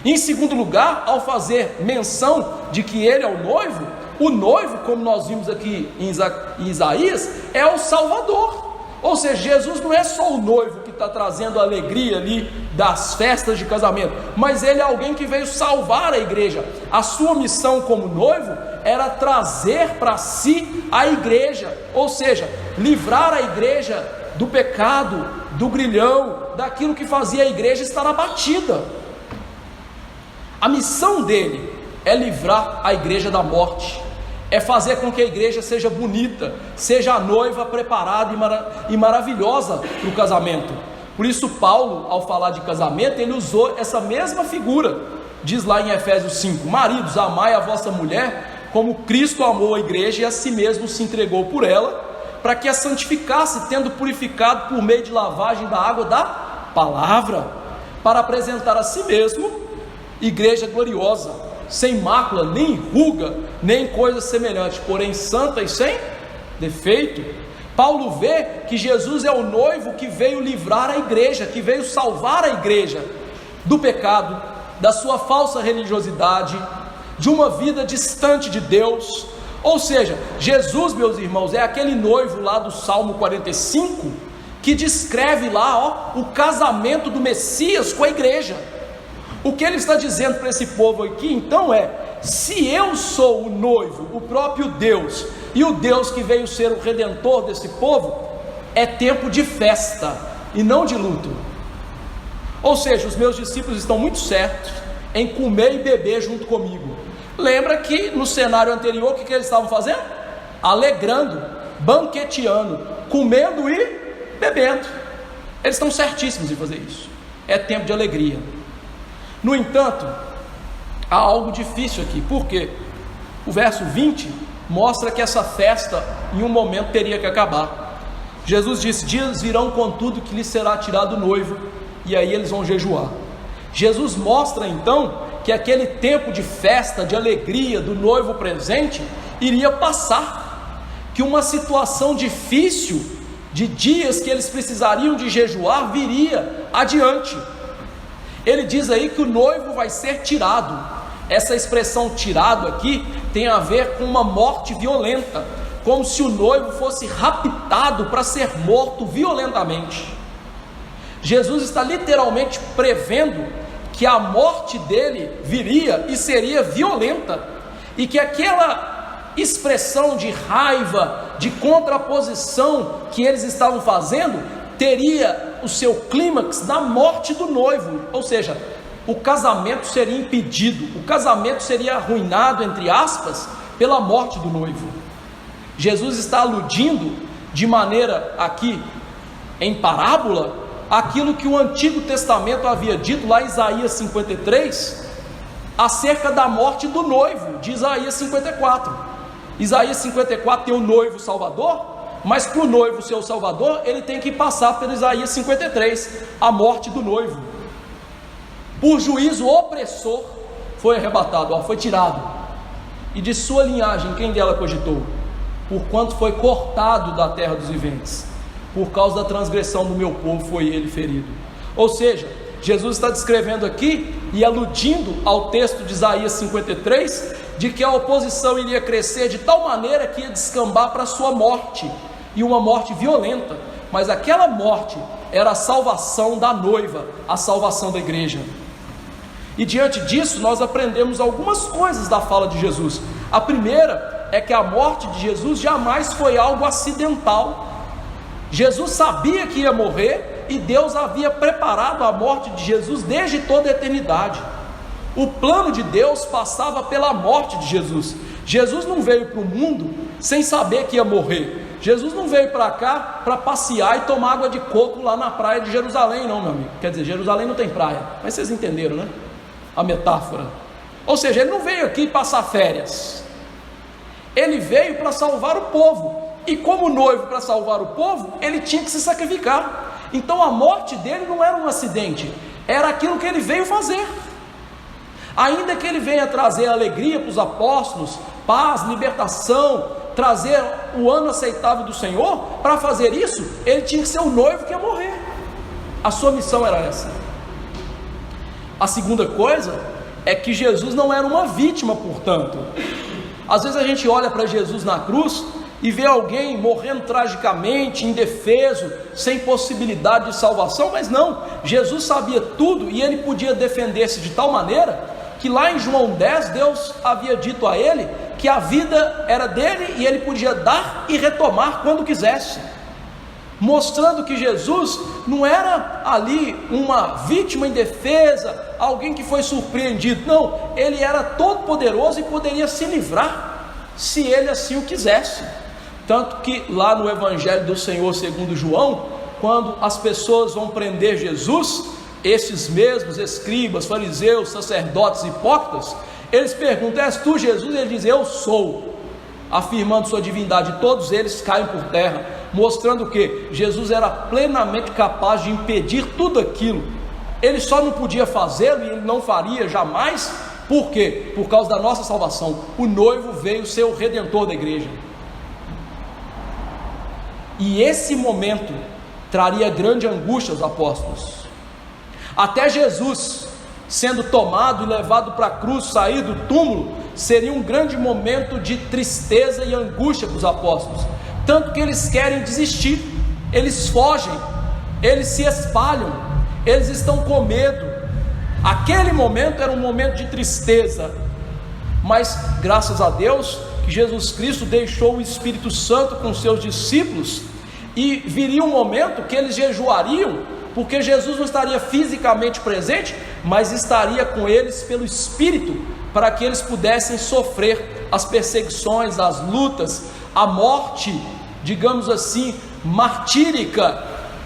Em segundo lugar, ao fazer menção de que ele é o noivo, como nós vimos aqui em Isaías, é o Salvador. Ou seja, Jesus não é só o noivo que está trazendo a alegria ali das festas de casamento, mas ele é alguém que veio salvar a igreja. A sua missão como noivo era trazer para si a igreja, ou seja, livrar a igreja do pecado, do grilhão, daquilo que fazia a igreja estar abatida. A missão dele é livrar a igreja da morte, é fazer com que a igreja seja bonita, seja a noiva preparada e maravilhosa para o casamento. Por isso Paulo, ao falar de casamento, ele usou essa mesma figura. Diz lá em Efésios 5: maridos, amai a vossa mulher como Cristo amou a igreja e a si mesmo se entregou por ela, para que a santificasse, tendo purificado por meio de lavagem da água da palavra, para apresentar a si mesmo igreja gloriosa, sem mácula, nem ruga, nem coisa semelhante, porém santa e sem defeito. Paulo vê que Jesus é o noivo que veio livrar a igreja, que veio salvar a igreja do pecado, da sua falsa religiosidade, de uma vida distante de Deus. Ou seja, Jesus, meus irmãos, é aquele noivo lá do Salmo 45, que descreve lá o casamento do Messias com a igreja. O que ele está dizendo para esse povo aqui então é: se eu sou o noivo, o próprio Deus, e o Deus que veio ser o redentor desse povo, é tempo de festa e não de luto. Ou seja, os meus discípulos estão muito certos em comer e beber junto comigo. Lembra que no cenário anterior, o que eles estavam fazendo? Alegrando, banqueteando, comendo e bebendo. Eles estão certíssimos em fazer isso. É tempo de alegria. No entanto, há algo difícil aqui. Por quê? O verso 20 mostra que essa festa em um momento teria que acabar. Jesus disse: dias virão contudo que lhes será tirado o noivo, e aí eles vão jejuar. Jesus mostra então que aquele tempo de festa, de alegria do noivo presente iria passar, que uma situação difícil de dias que eles precisariam de jejuar viria adiante. Ele diz aí que o noivo vai ser tirado. Essa expressão tirado aqui tem a ver com uma morte violenta, como se o noivo fosse raptado para ser morto violentamente. Jesus está literalmente prevendo que a morte dele viria e seria violenta, e que aquela expressão de raiva, de contraposição que eles estavam fazendo, teria o seu clímax na morte do noivo, ou seja, o casamento seria impedido, o casamento seria arruinado, entre aspas, pela morte do noivo. Jesus está aludindo de maneira aqui, em parábola, aquilo que o Antigo Testamento havia dito lá em Isaías 53, acerca da morte do noivo, de Isaías 54. Isaías 54 tem o noivo salvador, mas para o noivo ser o salvador, ele tem que passar pelo Isaías 53, a morte do noivo. Por juízo opressor foi arrebatado, foi tirado, e de sua linhagem quem dela cogitou? Porquanto foi cortado da terra dos viventes, por causa da transgressão do meu povo foi ele ferido. Ou seja, Jesus está descrevendo aqui e aludindo ao texto de Isaías 53, de que a oposição iria crescer de tal maneira que ia descambar para a sua morte, e uma morte violenta, mas aquela morte era a salvação da noiva, a salvação da igreja. E diante disso nós aprendemos algumas coisas da fala de Jesus. A primeira é que a morte de Jesus jamais foi algo acidental. Jesus sabia que ia morrer e Deus havia preparado a morte de Jesus desde toda a eternidade. O plano de Deus passava pela morte de Jesus. Jesus não veio para o mundo sem saber que ia morrer. Jesus não veio para cá para passear e tomar água de coco lá na praia de Jerusalém, não, meu amigo. Quer dizer, Jerusalém não tem praia, mas vocês entenderam, né? A metáfora. Ou seja, ele não veio aqui passar férias. Ele veio para salvar o povo. E como noivo para salvar o povo, ele tinha que se sacrificar. Então a morte dele não era um acidente, era aquilo que ele veio fazer. Ainda que ele venha trazer alegria para os apóstolos, paz, libertação, trazer o ano aceitável do Senhor, para fazer isso, ele tinha que ser o noivo que ia morrer. A sua missão era essa. A segunda coisa é que Jesus não era uma vítima, portanto. Às vezes a gente olha para Jesus na cruz e vê alguém morrendo tragicamente, indefeso, sem possibilidade de salvação, mas não, Jesus sabia tudo e ele podia defender-se de tal maneira que lá em João 10, Deus havia dito a ele que a vida era dele e ele podia dar e retomar quando quisesse, mostrando que Jesus não era ali uma vítima indefesa, alguém que foi surpreendido, não, ele era todo poderoso e poderia se livrar, se ele assim o quisesse. Tanto que lá no Evangelho do Senhor segundo João, quando as pessoas vão prender Jesus, esses mesmos escribas, fariseus, sacerdotes, hipócritas, eles perguntam: és tu Jesus? Ele diz: eu sou, afirmando sua divindade. Todos eles caem por terra, mostrando que Jesus era plenamente capaz de impedir tudo aquilo. Ele só não podia fazê-lo, e ele não faria jamais. Por quê? Por causa da nossa salvação. O noivo veio ser o redentor da igreja, e esse momento traria grande angústia aos apóstolos. Até Jesus sendo tomado e levado para a cruz, sair do túmulo, seria um grande momento de tristeza e angústia para os apóstolos, tanto que eles querem desistir, eles fogem, eles se espalham, eles estão com medo. Aquele momento era um momento de tristeza, mas graças a Deus que Jesus Cristo deixou o Espírito Santo com seus discípulos, e viria um momento que eles jejuariam, porque Jesus não estaria fisicamente presente, mas estaria com eles pelo Espírito, para que eles pudessem sofrer as perseguições, as lutas, a morte, digamos assim, martírica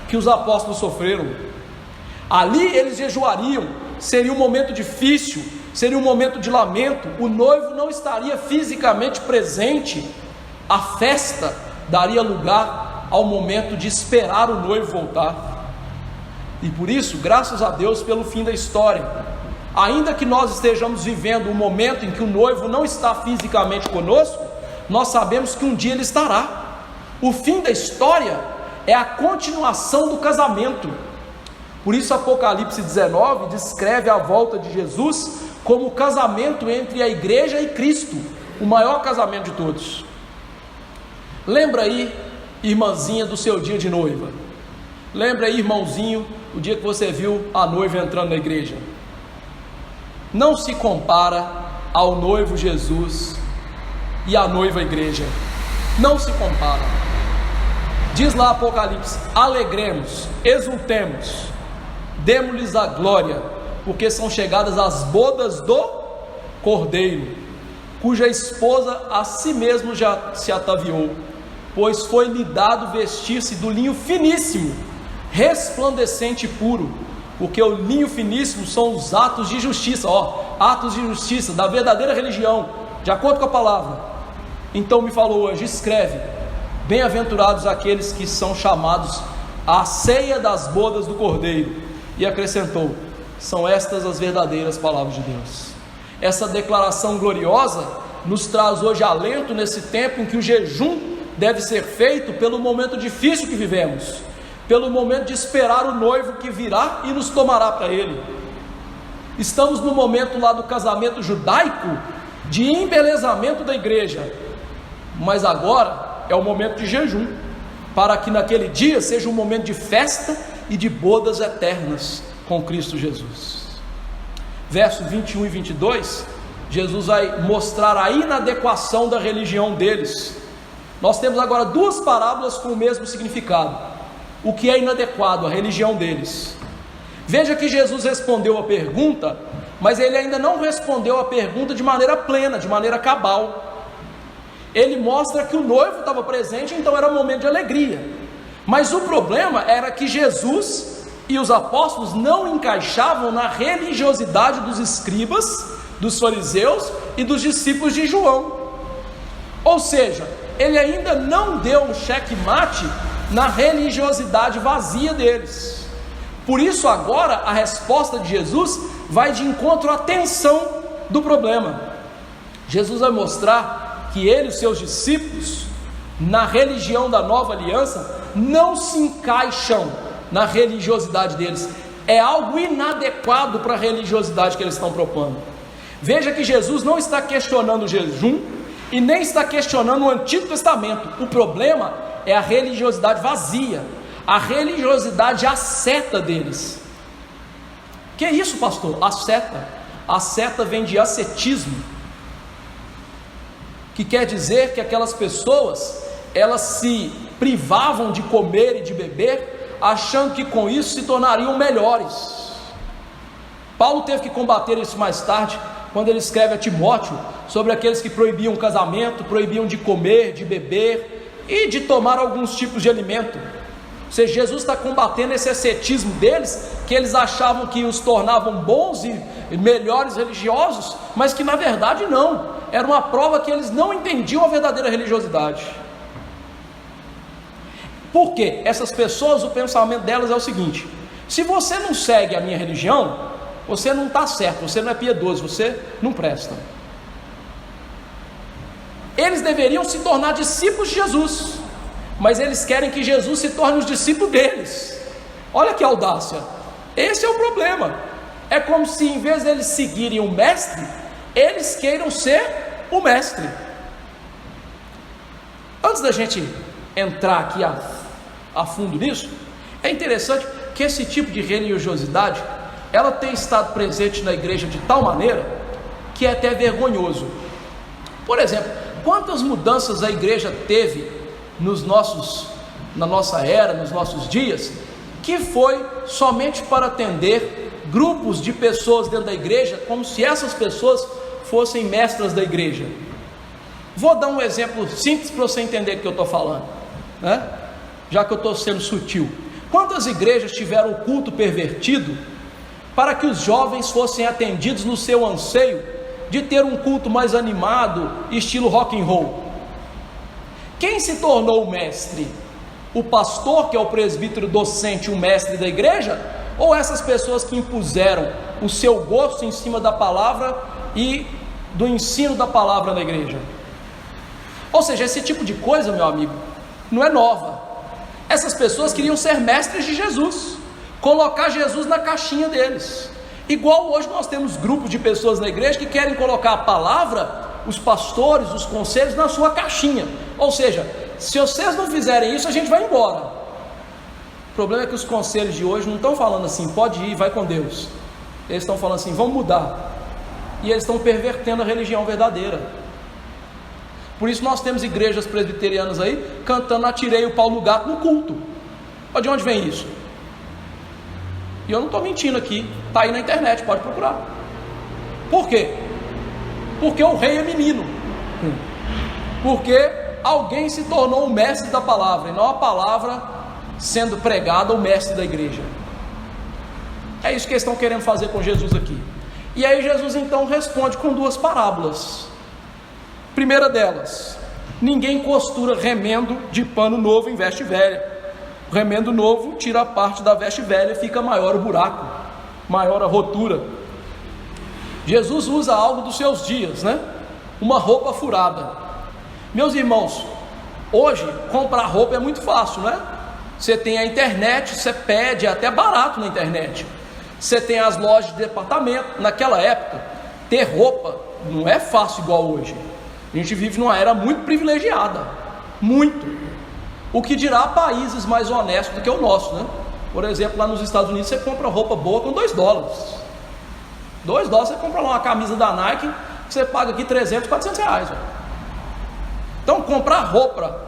que os apóstolos sofreram. Ali eles jejuariam, seria um momento difícil, seria um momento de lamento, o noivo não estaria fisicamente presente, a festa daria lugar ao momento de esperar o noivo voltar. E por isso, graças a Deus pelo fim da história, ainda que nós estejamos vivendo um momento em que o noivo não está fisicamente conosco, nós sabemos que um dia ele estará. O fim da história é a continuação do casamento. Por isso Apocalipse 19 descreve a volta de Jesus como o casamento entre a igreja e Cristo, o maior casamento de todos. Lembra aí, irmãzinha, do seu dia de noiva. Lembra aí, irmãozinho, o dia que você viu a noiva entrando na igreja. Não se compara ao noivo Jesus e a noiva a igreja. Não se compara. Diz lá Apocalipse: alegremos, exultemos, demos-lhes a glória, porque são chegadas as bodas do Cordeiro, cuja esposa a si mesmo já se ataviou, pois foi-lhe dado vestir-se do linho finíssimo, resplandecente e puro, porque o linho finíssimo são os atos de justiça, atos de justiça da verdadeira religião, de acordo com a palavra. Então me falou o anjo: escreve, bem-aventurados aqueles que são chamados à ceia das bodas do Cordeiro. E acrescentou: são estas as verdadeiras palavras de Deus. Essa declaração gloriosa nos traz hoje alento nesse tempo em que o jejum deve ser feito pelo momento difícil que vivemos, pelo momento de esperar o noivo que virá e nos tomará para ele. Estamos no momento lá do casamento judaico, de embelezamento da igreja, mas agora é o momento de jejum, para que naquele dia seja um momento de festa e de bodas eternas com Cristo Jesus. Verso 21 e 22, Jesus vai mostrar a inadequação da religião deles. Nós temos agora duas parábolas com o mesmo significado. O que é inadequado, a religião deles. Veja que Jesus respondeu a pergunta, mas ele ainda não respondeu a pergunta de maneira plena, de maneira cabal. Ele mostra que o noivo estava presente, então era um momento de alegria. Mas o problema era que Jesus e os apóstolos não encaixavam na religiosidade dos escribas, dos fariseus e dos discípulos de João. Ou seja, ele ainda não deu um checkmate na religiosidade vazia deles. Por isso agora a resposta de Jesus vai de encontro à tensão do problema. Jesus vai mostrar que ele e os seus discípulos, na religião da nova aliança, não se encaixam na religiosidade deles. É algo inadequado para a religiosidade que eles estão propondo. Veja que Jesus não está questionando o jejum e nem está questionando o Antigo Testamento. O problema é a religiosidade vazia, a religiosidade asceta deles. Que é isso, pastor? Asceta. Asceta vem de ascetismo, que quer dizer que aquelas pessoas, elas se privavam de comer e de beber, achando que com isso se tornariam melhores. Paulo teve que combater isso mais tarde, quando ele escreve a Timóteo sobre aqueles que proibiam o casamento, proibiam de comer, de beber e de tomar alguns tipos de alimento. Ou seja, Jesus está combatendo esse ascetismo deles, que eles achavam que os tornavam bons e melhores religiosos, mas que na verdade não, era uma prova que eles não entendiam a verdadeira religiosidade. Por quê? Essas pessoas, o pensamento delas é o seguinte: se você não segue a minha religião, você não está certo, você não é piedoso, você não presta. Eles deveriam se tornar discípulos de Jesus, mas eles querem que Jesus se torne os discípulos deles. Olha que audácia. Esse é o problema. É como se em vez deles seguirem o mestre, eles queiram ser o mestre. Antes da gente entrar aqui a fundo nisso, é interessante que esse tipo de religiosidade, ela tem estado presente na igreja de tal maneira que é até vergonhoso. Por exemplo, quantas mudanças a igreja teve na nossa era, nos nossos dias, que foi somente para atender grupos de pessoas dentro da igreja, como se essas pessoas fossem mestras da igreja. Vou dar um exemplo simples para você entender o que eu estou falando, né? Já que eu estou sendo sutil. Quantas igrejas tiveram o culto pervertido para que os jovens fossem atendidos no seu anseio de ter um culto mais animado, estilo rock and roll? Quem se tornou o mestre? O pastor, que é o presbítero docente, o mestre da igreja? Ou essas pessoas que impuseram o seu gosto em cima da palavra e do ensino da palavra na igreja? Ou seja, esse tipo de coisa, meu amigo, não é nova. Essas pessoas queriam ser mestres de Jesus, colocar Jesus na caixinha deles. Igual hoje nós temos grupos de pessoas na igreja que querem colocar a palavra, os pastores, os conselhos na sua caixinha. Ou seja, se vocês não fizerem isso, a gente vai embora. O problema é que os conselhos de hoje não estão falando assim, pode ir, vai com Deus. Eles estão falando assim, vamos mudar. E eles estão pervertendo a religião verdadeira. Por isso nós temos igrejas presbiterianas aí cantando "Atirei o pau no gato" no culto. Olha de onde vem isso. E eu não estou mentindo aqui, está aí na internet, pode procurar. Por quê? Porque o rei é menino. Porque alguém se tornou o mestre da palavra, e não a palavra sendo pregada, o mestre da igreja. É isso que eles estão querendo fazer com Jesus aqui. E aí Jesus então responde com duas parábolas. Primeira delas: ninguém costura remendo de pano novo em veste velha. O remendo novo tira a parte da veste velha e fica maior o buraco, maior a rotura. Jesus usa algo dos seus dias, né? Uma roupa furada. Meus irmãos, hoje comprar roupa é muito fácil, né? Você tem a internet, você pede, é até barato na internet. Você tem as lojas de departamento. Naquela época, ter roupa não é fácil igual hoje. A gente vive numa era muito privilegiada, muito. O que dirá países mais honestos do que o nosso, né? Por exemplo, lá nos Estados Unidos você compra roupa boa com $2. $2 você compra lá uma camisa da Nike, que você paga aqui 300, 400 reais. Véio. Então comprar roupa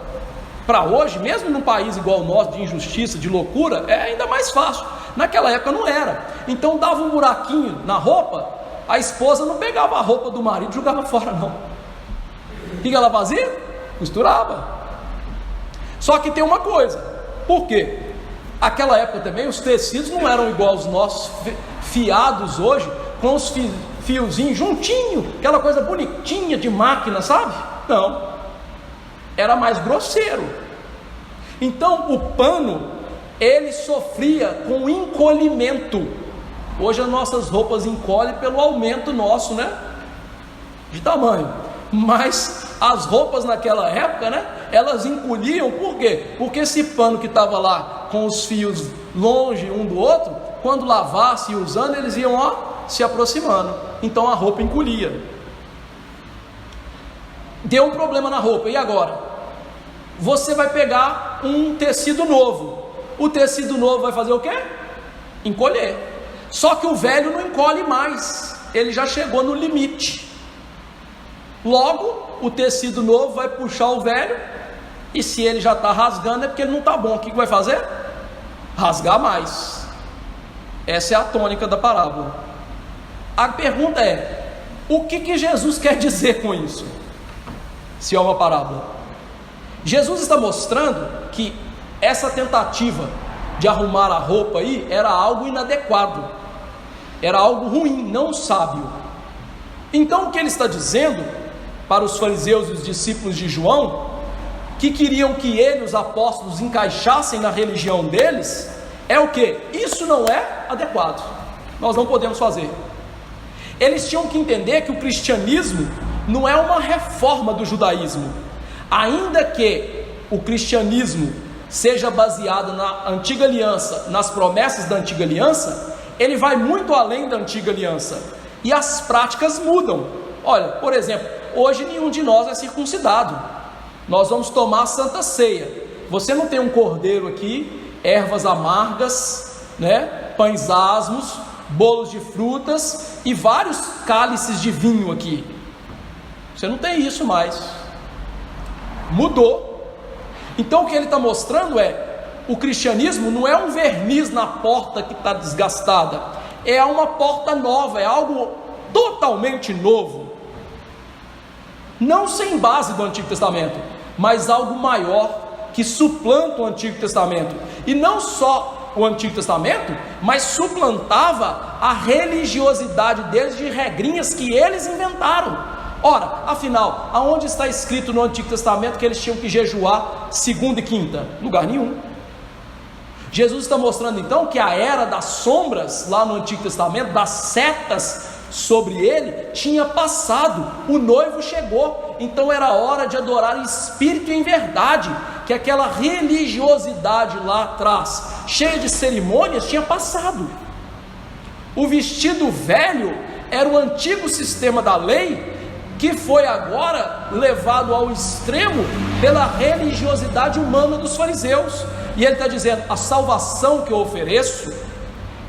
para hoje, mesmo num país igual o nosso, de injustiça, de loucura, é ainda mais fácil. Naquela época não era. Então dava um buraquinho na roupa, a esposa não pegava a roupa do marido e jogava fora, não. O que ela fazia? Costurava. Só que tem uma coisa. Por quê? Aquela época também os tecidos não eram igual os nossos fiados hoje, com os fiozinhos juntinho, aquela coisa bonitinha de máquina, sabe? Não. Era mais grosseiro. Então o pano, ele sofria com encolhimento. Hoje as nossas roupas encolhem pelo aumento nosso, né? De tamanho. Mas as roupas naquela época, né? Elas encolhiam, por quê? Porque esse pano que estava lá com os fios longe um do outro, quando lavasse e usando, eles iam se aproximando. Então a roupa encolhia. Deu um problema na roupa, e agora? Você vai pegar um tecido novo. O tecido novo vai fazer o quê? Encolher. Só que o velho não encolhe mais, ele já chegou no limite. Logo, o tecido novo vai puxar o velho, e se ele já está rasgando é porque ele não está bom. O que vai fazer? Rasgar mais. Essa é a tônica da parábola. A pergunta é: o que Jesus quer dizer com isso? Se é uma parábola, Jesus está mostrando que essa tentativa de arrumar a roupa aí era algo inadequado, era algo ruim, não sábio. Então o que ele está dizendo para os fariseus e os discípulos de João, que queriam que ele, os apóstolos, encaixassem na religião deles, é o que? Isso não é adequado, nós não podemos fazer. Eles tinham que entender que o cristianismo não é uma reforma do judaísmo. Ainda que o cristianismo seja baseado na antiga aliança, nas promessas da antiga aliança, ele vai muito além da antiga aliança, e as práticas mudam. Olha, por exemplo, hoje nenhum de nós é circuncidado. Nós vamos tomar a Santa Ceia. Você não tem um cordeiro aqui, ervas amargas, né, pães asmos, bolos de frutas e vários cálices de vinho aqui. Você não tem isso mais. Mudou. Então o que ele está mostrando é: o cristianismo não é um verniz na porta que está desgastada, é uma porta nova, é algo totalmente novo, não sem base do Antigo Testamento, mas algo maior que suplanta o Antigo Testamento. E não só o Antigo Testamento, mas suplantava a religiosidade deles, de regrinhas que eles inventaram. Ora, afinal, aonde está escrito no Antigo Testamento que eles tinham que jejuar segunda e quinta? Lugar nenhum. Jesus está mostrando então que a era das sombras lá no Antigo Testamento, das setas sobre ele, tinha passado. O noivo chegou, então era hora de adorar em espírito e em verdade, que aquela religiosidade lá atrás, cheia de cerimônias, tinha passado. O vestido velho era o antigo sistema da lei, que foi agora levado ao extremo pela religiosidade humana dos fariseus. E ele está dizendo: a salvação que eu ofereço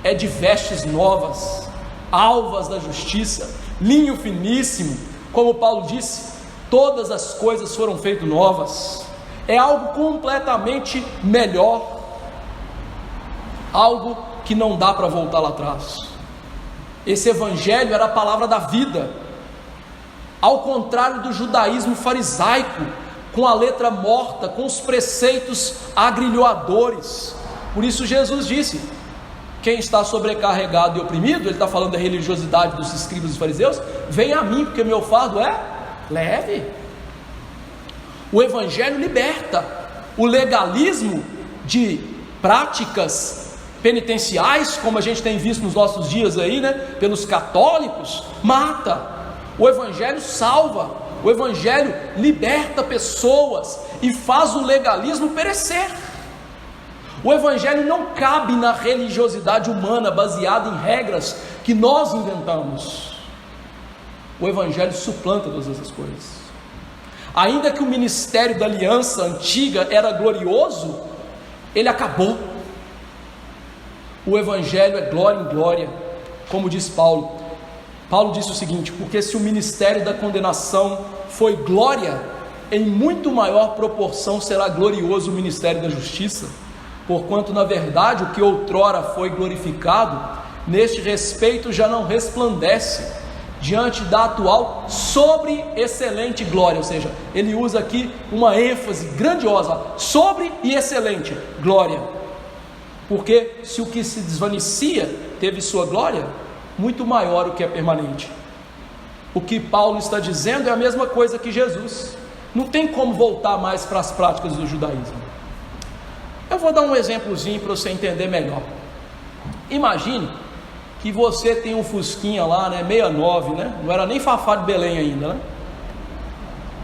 é de vestes novas, alvas da justiça, linho finíssimo, como Paulo disse, todas as coisas foram feitas novas. É algo completamente melhor, algo que não dá para voltar lá atrás. Esse evangelho era a palavra da vida, ao contrário do judaísmo farisaico, com a letra morta, com os preceitos agrilhoadores. Por isso Jesus disse: quem está sobrecarregado e oprimido, ele está falando da religiosidade dos escribas e fariseus, vem a mim, porque meu fardo é leve. O evangelho liberta. O legalismo de práticas penitenciais, como a gente tem visto nos nossos dias aí, né, pelos católicos, mata. O evangelho salva. O evangelho liberta pessoas e faz o legalismo perecer. O evangelho não cabe na religiosidade humana baseada em regras que nós inventamos. O evangelho suplanta todas essas coisas. Ainda que o ministério da aliança antiga era glorioso, ele acabou. O evangelho é glória em glória, como diz Paulo. Paulo disse o seguinte: porque se o ministério da condenação foi glória, em muito maior proporção será glorioso o ministério da justiça. Porquanto na verdade o que outrora foi glorificado, neste respeito já não resplandece, diante da atual sobre excelente glória. Ou seja, ele usa aqui uma ênfase grandiosa, sobre e excelente glória. Porque se o que se desvanecia teve sua glória, muito maior o que é permanente. O que Paulo está dizendo é a mesma coisa que Jesus. Não tem como voltar mais para as práticas do judaísmo. Eu vou dar um exemplozinho para você entender melhor. Imagine que você tem um Fusquinha lá, né, 69, né? Não era nem Fafá de Belém ainda, né?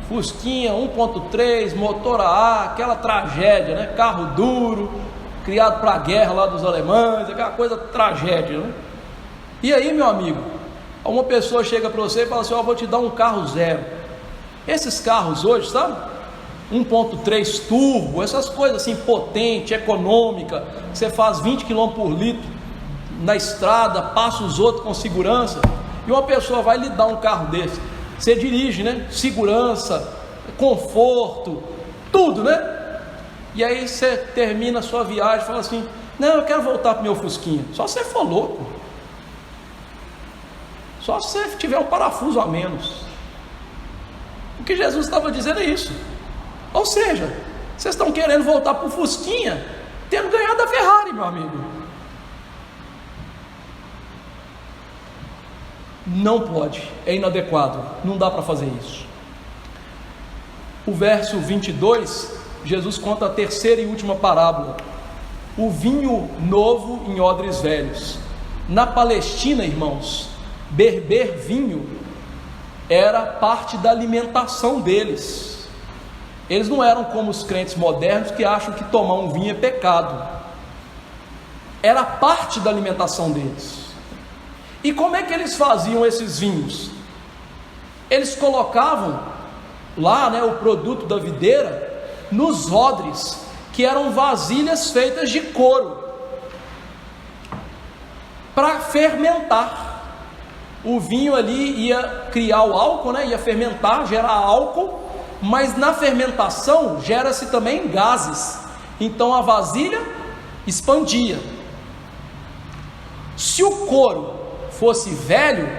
Fusquinha 1.3, motor A, aquela tragédia, né? Carro duro, criado para a guerra lá dos alemães, aquela coisa tragédia, né? E aí, meu amigo, uma pessoa chega para você e fala assim: ó, vou te dar um carro zero. Esses carros hoje, sabe? 1.3 turbo, essas coisas assim, potente, econômica, você faz 20 km por litro na estrada, passa os outros com segurança, e uma pessoa vai lhe dar um carro desse, você dirige, né? Segurança, conforto, tudo, né? E aí você termina a sua viagem e fala assim: não, eu quero voltar para o meu Fusquinha. Só se você for louco, só se você tiver um parafuso a menos. O que Jesus estava dizendo é isso. Ou seja, vocês estão querendo voltar para o Fusquinha tendo ganhado a Ferrari, meu amigo. Não pode, é inadequado, não dá para fazer isso. O verso 22, Jesus conta a terceira e última parábola: o vinho novo em odres velhos. Na Palestina, irmãos, beber vinho era parte da alimentação deles. Eles não eram como os crentes modernos que acham que tomar um vinho é pecado. Era parte da alimentação deles. E como é que eles faziam esses vinhos? Eles colocavam lá, né, o produto da videira nos odres, que eram vasilhas feitas de couro, para fermentar. O vinho ali ia criar o álcool, né, ia fermentar, gerar álcool, mas na fermentação gera-se também gases. Então a vasilha expandia. Se o couro fosse velho,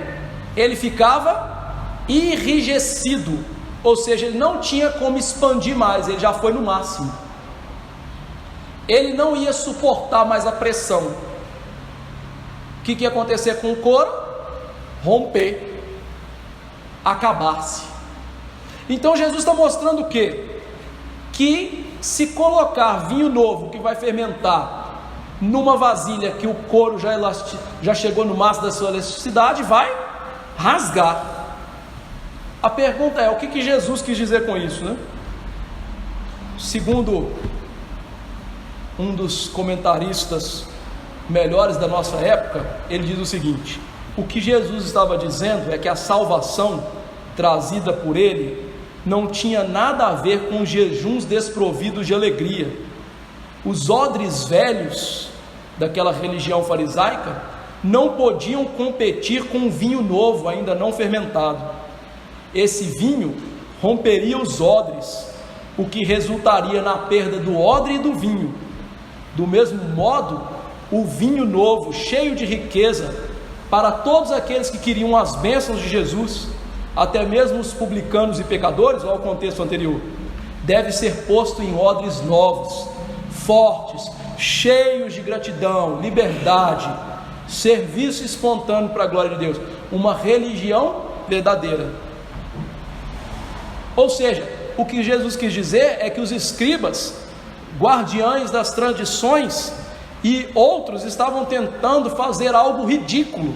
ele ficava enrijecido, ou seja, ele não tinha como expandir mais, ele já foi no máximo. Ele não ia suportar mais a pressão. O que ia acontecer com o couro? Romper, acabar-se. Então Jesus está mostrando o quê? Que se colocar vinho novo que vai fermentar numa vasilha que o couro já chegou no máximo da sua elasticidade, vai rasgar. A pergunta é: o que Jesus quis dizer com isso, né? Segundo um dos comentaristas melhores da nossa época, ele diz o seguinte: o que Jesus estava dizendo é que a salvação trazida por ele não tinha nada a ver com jejuns desprovidos de alegria. Os odres velhos daquela religião farisaica não podiam competir com um vinho novo, ainda não fermentado. Esse vinho romperia os odres, o que resultaria na perda do odre e do vinho. Do mesmo modo, o vinho novo, cheio de riqueza, para todos aqueles que queriam as bênçãos de Jesus, até mesmo os publicanos e pecadores, olha o contexto anterior, deve ser posto em odres novos, fortes, cheios de gratidão, liberdade, serviço espontâneo para a glória de Deus, uma religião verdadeira. Ou seja, o que Jesus quis dizer é que os escribas, guardiães das tradições e outros, estavam tentando fazer algo ridículo.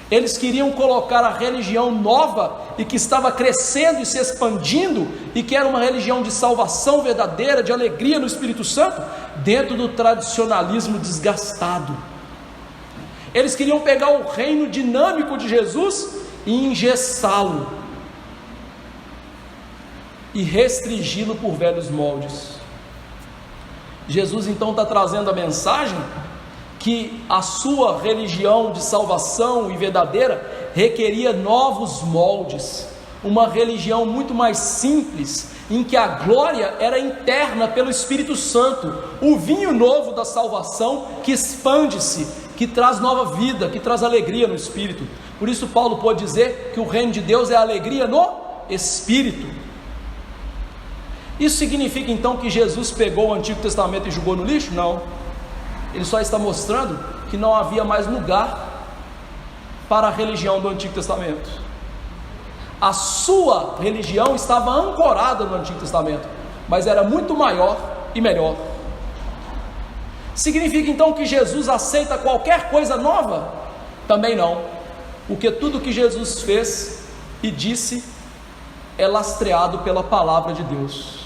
Eles queriam colocar a religião nova e que estava crescendo e se expandindo, e que era uma religião de salvação verdadeira, de alegria no Espírito Santo, dentro do tradicionalismo desgastado. Eles queriam pegar o reino dinâmico de Jesus e engessá-lo e restringi-lo por velhos moldes. Jesus então está trazendo a mensagem que a sua religião de salvação e verdadeira requeria novos moldes, uma religião muito mais simples, em que a glória era interna pelo Espírito Santo, o vinho novo da salvação que expande-se, que traz nova vida, que traz alegria no Espírito. Por isso Paulo pode dizer que o reino de Deus é a alegria no Espírito. Isso significa então que Jesus pegou o Antigo Testamento e jogou no lixo? Não. Ele só está mostrando que não havia mais lugar para a religião do Antigo Testamento. A sua religião estava ancorada no Antigo Testamento, mas era muito maior e melhor. Significa então que Jesus aceita qualquer coisa nova? Também não, porque tudo que Jesus fez e disse é lastreado pela palavra de Deus.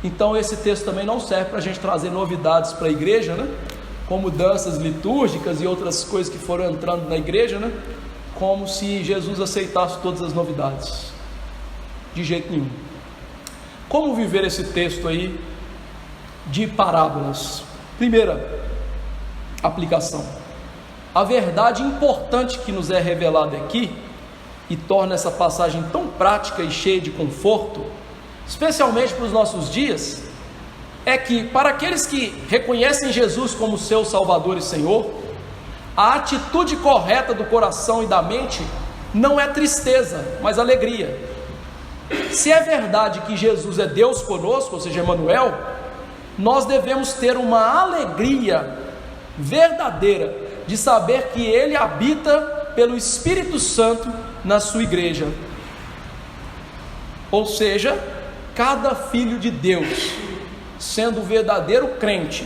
Então esse texto também não serve para a gente trazer novidades para a igreja, né? Como danças litúrgicas e outras coisas que foram entrando na igreja, né? Como se Jesus aceitasse todas as novidades. De jeito nenhum. Como viver esse texto aí de parábolas? Primeira aplicação: a verdade importante que nos é revelada aqui e torna essa passagem tão prática e cheia de conforto, especialmente para os nossos dias, é que para aqueles que reconhecem Jesus como seu Salvador e Senhor, a atitude correta do coração e da mente não é tristeza, mas alegria. Se é verdade que Jesus é Deus conosco, ou seja, Emanuel, nós devemos ter uma alegria verdadeira de saber que Ele habita pelo Espírito Santo na sua igreja. Ou seja, cada filho de Deus, sendo verdadeiro crente,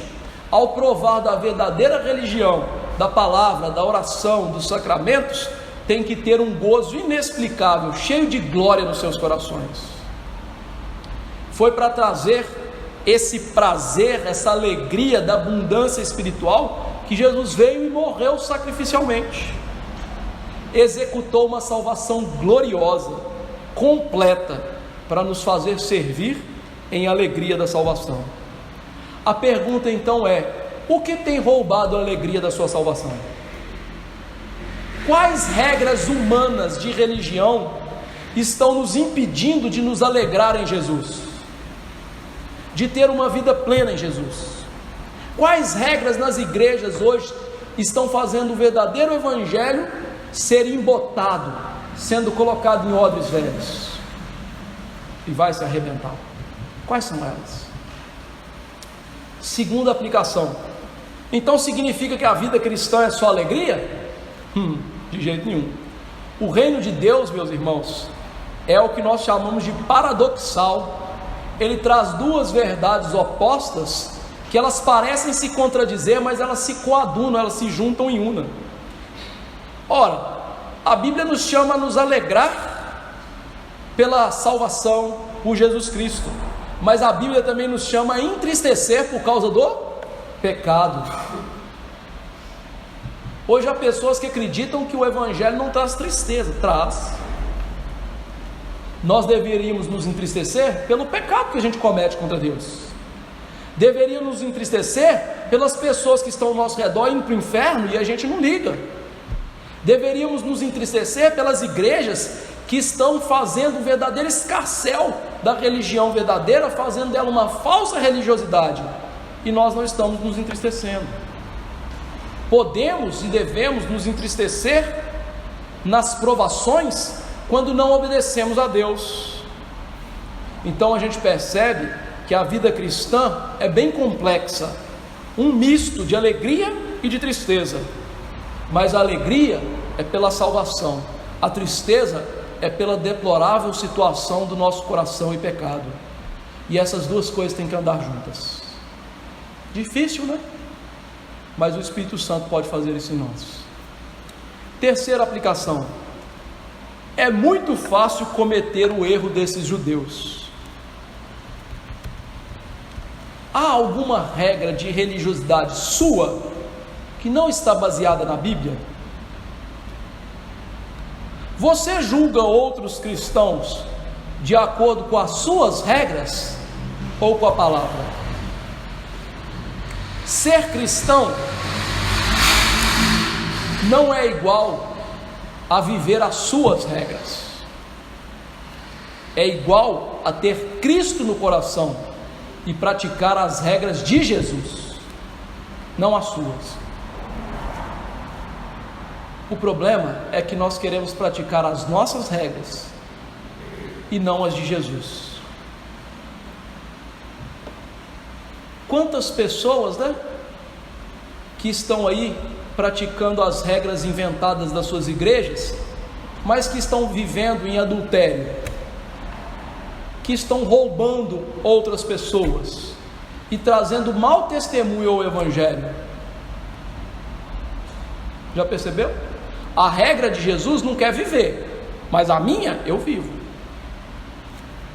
ao provar da verdadeira religião, da palavra, da oração, dos sacramentos, tem que ter um gozo inexplicável, cheio de glória nos seus corações. Foi para trazer esse prazer, essa alegria da abundância espiritual, que Jesus veio e morreu sacrificialmente, executou uma salvação gloriosa, completa, para nos fazer servir em alegria da salvação. A pergunta então é: o que tem roubado a alegria da sua salvação? Quais regras humanas de religião estão nos impedindo de nos alegrar em Jesus, de ter uma vida plena em Jesus? Quais regras nas igrejas hoje estão fazendo o verdadeiro evangelho ser embotado, sendo colocado em odres velhos e vai se arrebentar? Quais são elas? Segunda aplicação: então significa que a vida cristã é só alegria? De jeito nenhum. O reino de Deus, meus irmãos, é o que nós chamamos de paradoxal. Ele traz duas verdades opostas, que elas parecem se contradizer, mas elas se coadunam, elas se juntam em una. Ora, a Bíblia nos chama a nos alegrar pela salvação por Jesus Cristo, mas a Bíblia também nos chama a entristecer por causa do pecado. Hoje há pessoas que acreditam que o evangelho não traz tristeza. Traz. Nós deveríamos nos entristecer pelo pecado que a gente comete contra Deus, deveríamos nos entristecer pelas pessoas que estão ao nosso redor indo para o inferno e a gente não liga, deveríamos nos entristecer pelas igrejas que estão fazendo um verdadeiro escarcéu da religião verdadeira, fazendo dela uma falsa religiosidade, e nós não estamos nos entristecendo. Podemos e devemos nos entristecer nas provações quando não obedecemos a Deus. Então a gente percebe que a vida cristã é bem complexa, um misto de alegria e de tristeza, mas a alegria é pela salvação, a tristeza é pela deplorável situação do nosso coração e pecado, e essas duas coisas têm que andar juntas. Difícil, né? Mas o Espírito Santo pode fazer isso em nós. Terceira aplicação: é muito fácil cometer o erro desses judeus. Há alguma regra de religiosidade sua que não está baseada na Bíblia? Você julga outros cristãos de acordo com as suas regras ou com a palavra? Ser cristão não é igual a viver as suas regras, é igual a ter Cristo no coração e praticar as regras de Jesus, não as suas. O problema é que nós queremos praticar as nossas regras e não as de Jesus. Quantas pessoas, que estão aí praticando as regras inventadas das suas igrejas, mas que estão vivendo em adultério, que estão roubando outras pessoas e trazendo mau testemunho ao Evangelho. Já percebeu? A regra de Jesus não quer viver, mas a minha eu vivo.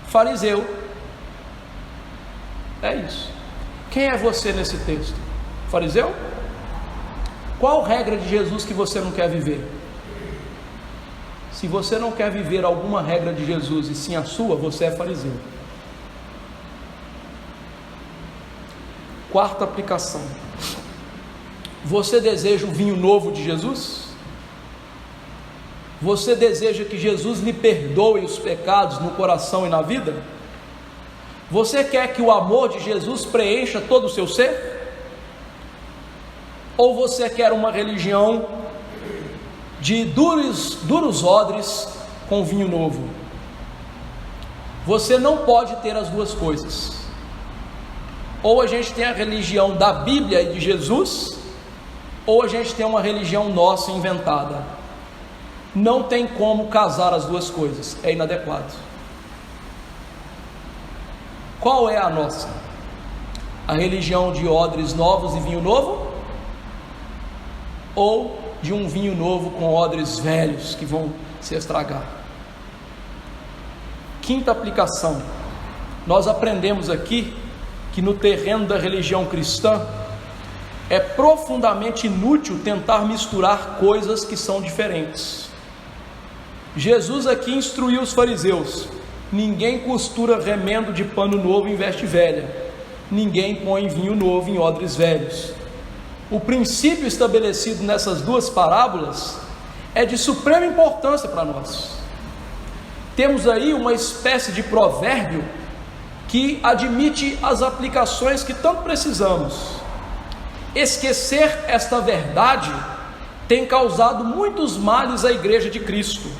Fariseu, é isso. Quem é você nesse texto? Fariseu? Qual regra de Jesus que você não quer viver? Se você não quer viver alguma regra de Jesus e sim a sua, você é fariseu. Quarta aplicação: você deseja o vinho novo de Jesus? Você deseja que Jesus lhe perdoe os pecados no coração e na vida? Você quer que o amor de Jesus preencha todo o seu ser? Ou você quer uma religião de duros odres com vinho novo? Você não pode ter as duas coisas. Ou a gente tem a religião da Bíblia e de Jesus, ou a gente tem uma religião nossa inventada. Não tem como casar as duas coisas, é inadequado. Qual é a nossa? A religião de odres novos e vinho novo? Ou de um vinho novo com odres velhos que vão se estragar? Quinta aplicação: nós aprendemos aqui que no terreno da religião cristã é profundamente inútil tentar misturar coisas que são diferentes. Jesus aqui instruiu os fariseus: ninguém costura remendo de pano novo em veste velha, ninguém põe vinho novo em odres velhos. O princípio estabelecido nessas duas parábolas é de suprema importância para nós. Temos aí uma espécie de provérbio que admite as aplicações que tanto precisamos. Esquecer esta verdade tem causado muitos males à igreja de Cristo.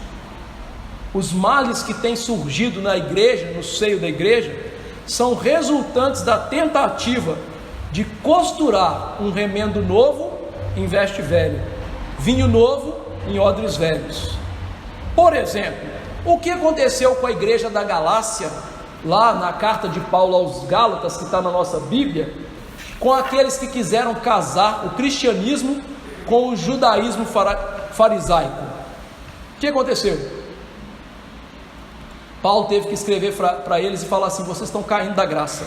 Os males que têm surgido na igreja, no seio da igreja, são resultantes da tentativa de costurar um remendo novo em veste velha, vinho novo em odres velhos. Por exemplo, o que aconteceu com a igreja da Galácia, lá na carta de Paulo aos Gálatas, que está na nossa Bíblia, com aqueles que quiseram casar o cristianismo com o judaísmo farisaico? O que aconteceu? Paulo teve que escrever para eles e falar assim: vocês estão caindo da graça,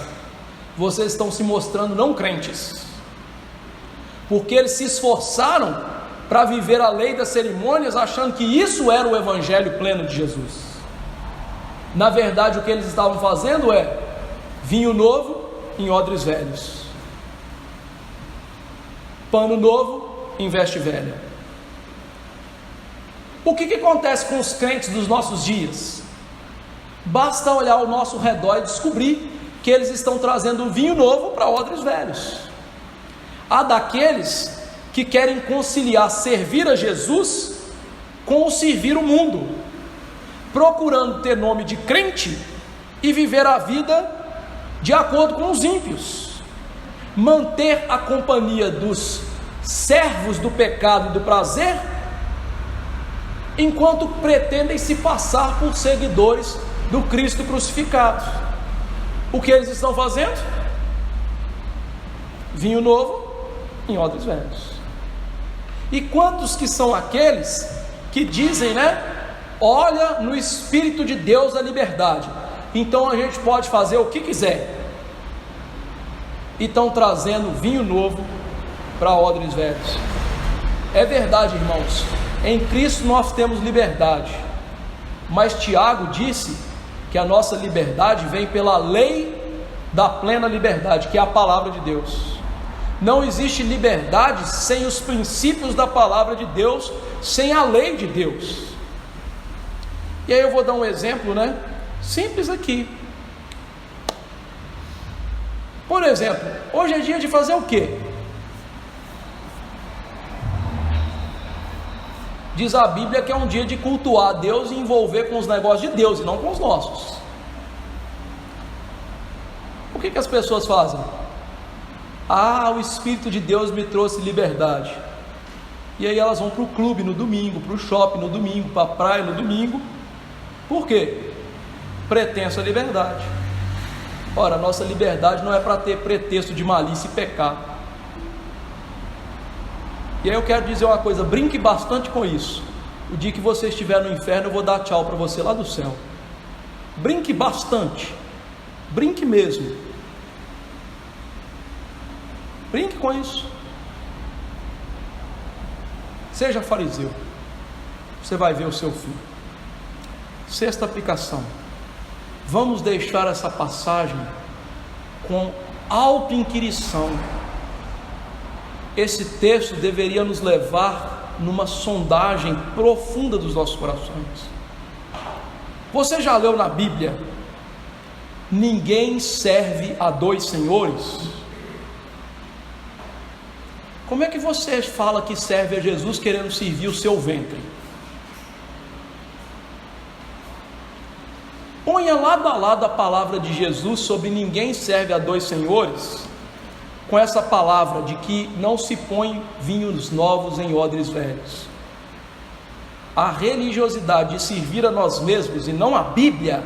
vocês estão se mostrando não crentes, porque eles se esforçaram para viver a lei das cerimônias, achando que isso era o evangelho pleno de Jesus. Na verdade, o que eles estavam fazendo é vinho novo em odres velhos, pano novo em veste velha. O que acontece com os crentes dos nossos dias? Basta olhar ao nosso redor e descobrir que eles estão trazendo vinho novo para odres velhos. Há daqueles que querem conciliar servir a Jesus com o servir o mundo, procurando ter nome de crente e viver a vida de acordo com os ímpios, manter a companhia dos servos do pecado e do prazer, enquanto pretendem se passar por seguidores do Cristo crucificado. O que eles estão fazendo? Vinho novo em odres velhos. E quantos que são aqueles que dizem, olha no Espírito de Deus a liberdade, então a gente pode fazer o que quiser, e estão trazendo vinho novo para odres velhos. É verdade, irmãos, em Cristo nós temos liberdade, mas Tiago disse que a nossa liberdade vem pela lei da plena liberdade, que é a palavra de Deus. Não existe liberdade sem os princípios da palavra de Deus, sem a lei de Deus. E aí eu vou dar um exemplo, simples aqui. Por exemplo, hoje é dia de fazer o quê? Diz a Bíblia que é um dia de cultuar a Deus e envolver com os negócios de Deus e não com os nossos. O que as pessoas fazem? O Espírito de Deus me trouxe liberdade. E aí elas vão para o clube no domingo, para o shopping no domingo, para a praia no domingo. Por quê? Pretensa liberdade. Ora, a nossa liberdade não é para ter pretexto de malícia e pecar. E aí eu quero dizer uma coisa, brinque bastante com isso. O dia que você estiver no inferno, eu vou dar tchau para você lá do céu. Brinque bastante, brinque mesmo. Brinque com isso. Seja fariseu, você vai ver o seu fim. Sexta aplicação: vamos deixar essa passagem com auto-inquirição. Esse texto deveria nos levar numa sondagem profunda dos nossos corações. Você já leu na Bíblia: ninguém serve a dois senhores? Como é que você fala que serve a Jesus querendo servir o seu ventre? Ponha lado a lado a palavra de Jesus sobre ninguém serve a dois senhores, com essa palavra de que não se põe vinhos novos em odres velhos. A religiosidade de servir a nós mesmos e não a Bíblia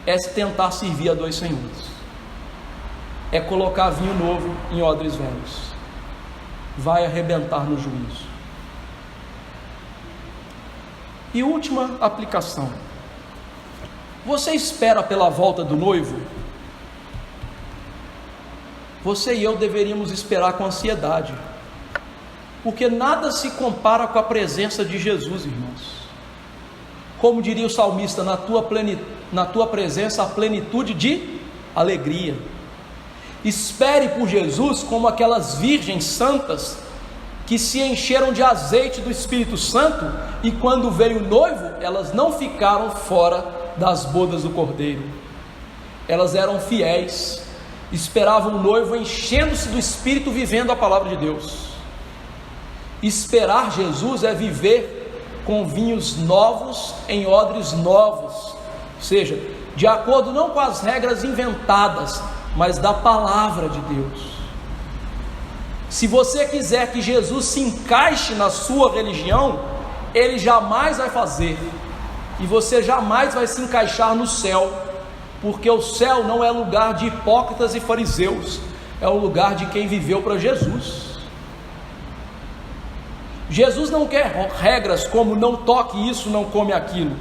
é tentar servir a dois senhores, é colocar vinho novo em odres velhos. Vai arrebentar no juízo. E última aplicação: você espera pela volta do noivo? Você e eu deveríamos esperar com ansiedade, porque nada se compara com a presença de Jesus, irmãos. Como diria o salmista, na tua presença há plenitude de alegria. Espere por Jesus como aquelas virgens santas que se encheram de azeite do Espírito Santo, e quando veio o noivo, elas não ficaram fora das bodas do Cordeiro. Elas eram fiéis, esperavam o noivo enchendo-se do Espírito, vivendo a palavra de Deus. Esperar Jesus é viver com vinhos novos em odres novos, ou seja, de acordo não com as regras inventadas, mas da palavra de Deus. Se você quiser que Jesus se encaixe na sua religião, Ele jamais vai fazer, e você jamais vai se encaixar no céu, porque o céu não é lugar de hipócritas e fariseus, é o lugar de quem viveu para Jesus. Jesus não quer regras como não toque isso, não come aquilo.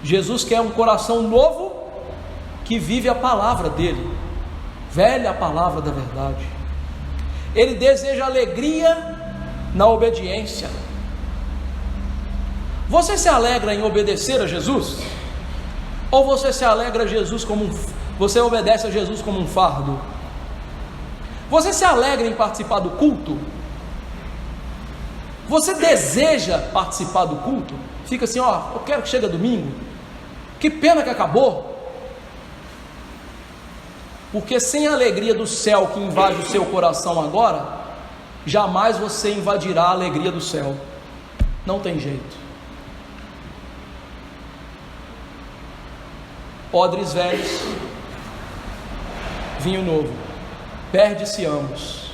Jesus quer um coração novo que vive a palavra dele, velha palavra da verdade. Ele deseja alegria na obediência. Você se alegra em obedecer a Jesus? Ou você se alegra a Jesus você obedece a Jesus como um fardo? Você se alegra em participar do culto? Você deseja participar do culto? Fica assim, ó, eu quero que chegue domingo. Que pena que acabou. Porque sem a alegria do céu que invade o seu coração agora, jamais você invadirá a alegria do céu. Não tem jeito. Odres velhos, vinho novo, perde-se ambos.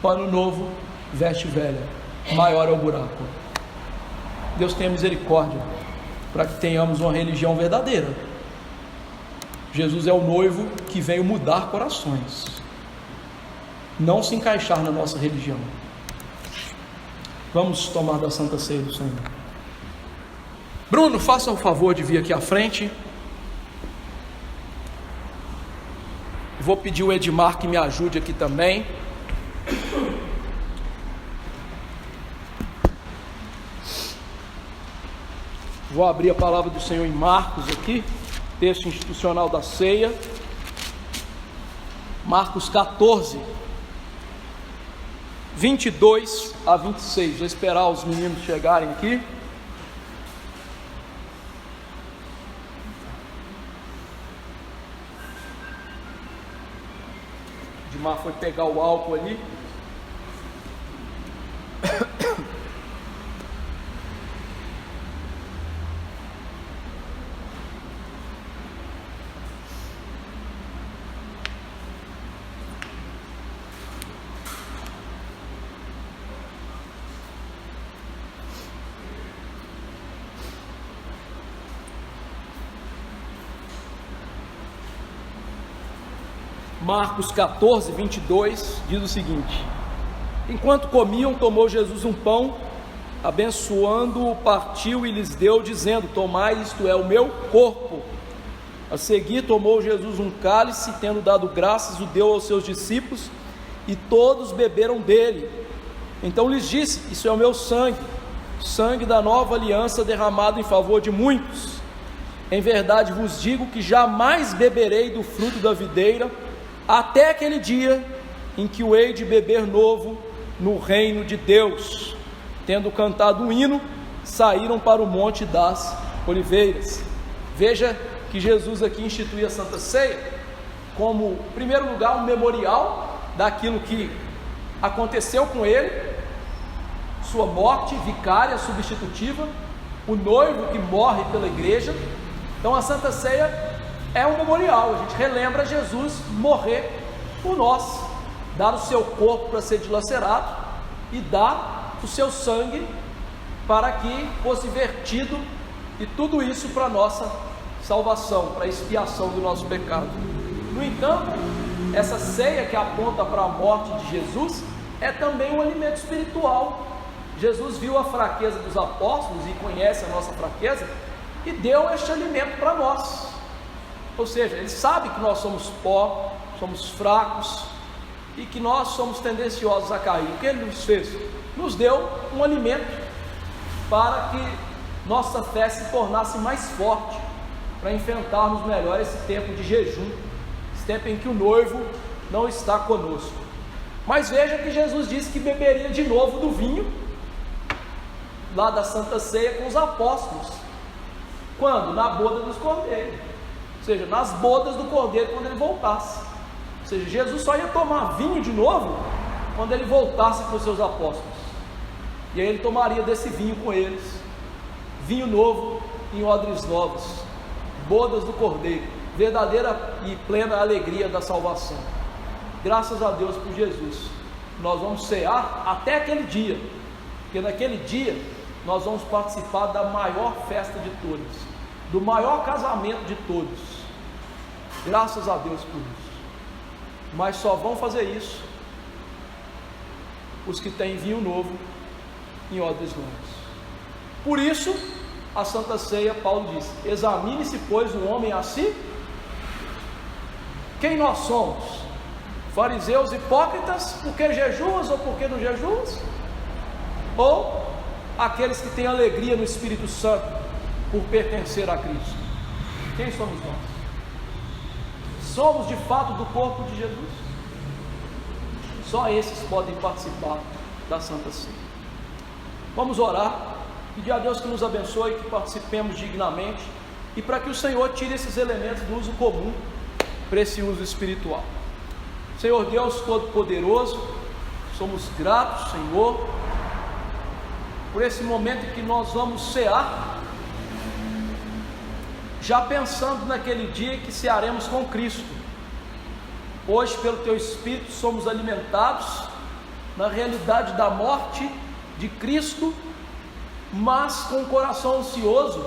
Pano novo, veste velha, maior é o buraco. Deus tenha misericórdia, para que tenhamos uma religião verdadeira. Jesus é o noivo que veio mudar corações, não se encaixar na nossa religião. Vamos tomar da Santa Ceia do Senhor. Bruno, faça o favor de vir aqui à frente. Vou pedir o Edmar que me ajude aqui também. Vou abrir a palavra do Senhor em Marcos aqui, texto institucional da ceia. Marcos 14, 22 a 26. Vou esperar os meninos chegarem aqui. Edmar foi pegar o álcool ali. Marcos 14, 22 diz o seguinte: enquanto comiam, tomou Jesus um pão, abençoando-o, partiu e lhes deu, dizendo: tomai, isto é o meu corpo. A seguir tomou Jesus um cálice, tendo dado graças, o deu aos seus discípulos, e todos beberam dele. Então lhes disse: isso é o meu sangue, sangue da nova aliança, derramado em favor de muitos. Em verdade vos digo que jamais beberei do fruto da videira, até aquele dia em que o hei de beber novo no reino de Deus. Tendo cantado um hino, saíram para o monte das oliveiras. Veja que Jesus aqui institui a Santa Ceia como, em primeiro lugar, um memorial daquilo que aconteceu com ele, sua morte vicária, substitutiva, o noivo que morre pela igreja. Então a Santa Ceia é um memorial, a gente relembra Jesus morrer por nós, dar o seu corpo para ser dilacerado e dar o seu sangue para que fosse vertido, e tudo isso para a nossa salvação, para a expiação do nosso pecado. No entanto, essa ceia que aponta para a morte de Jesus é também um alimento espiritual. Jesus viu a fraqueza dos apóstolos e conhece a nossa fraqueza e deu este alimento para nós. Ou seja, ele sabe que nós somos pó, somos fracos e que nós somos tendenciosos a cair. O que ele nos fez? Nos deu um alimento para que nossa fé se tornasse mais forte, para enfrentarmos melhor esse tempo de jejum, esse tempo em que o noivo não está conosco. Mas veja que Jesus disse que beberia de novo do vinho lá da Santa Ceia com os apóstolos. Quando? Na boda dos cordeiros. Ou seja, nas bodas do cordeiro, quando ele voltasse. Ou seja, Jesus só ia tomar vinho de novo quando ele voltasse com os seus apóstolos. E aí ele tomaria desse vinho com eles, vinho novo em odres novos, bodas do cordeiro, verdadeira e plena alegria da salvação. Graças a Deus por Jesus. Nós vamos cear até aquele dia, porque naquele dia nós vamos participar da maior festa de todas, do maior casamento de todos. Graças a Deus por isso. Mas só vão fazer isso os que têm vinho novo em odres novos. Por isso, a Santa Ceia, Paulo diz: examine-se, pois, o homem a si. Quem nós somos? Fariseus hipócritas, porque jejuas ou porque não jejuas? Ou aqueles que têm alegria no Espírito Santo por pertencer a Cristo? Quem somos nós? Somos de fato do corpo de Jesus? Só esses podem participar da Santa Ceia. Vamos orar, pedir a Deus que nos abençoe, que participemos dignamente e para que o Senhor tire esses elementos do uso comum para esse uso espiritual. Senhor Deus Todo-Poderoso, somos gratos, Senhor, por esse momento em que nós vamos cear, já pensando naquele dia que cearemos com Cristo. Hoje, pelo Teu Espírito, somos alimentados na realidade da morte de Cristo, mas com o coração ansioso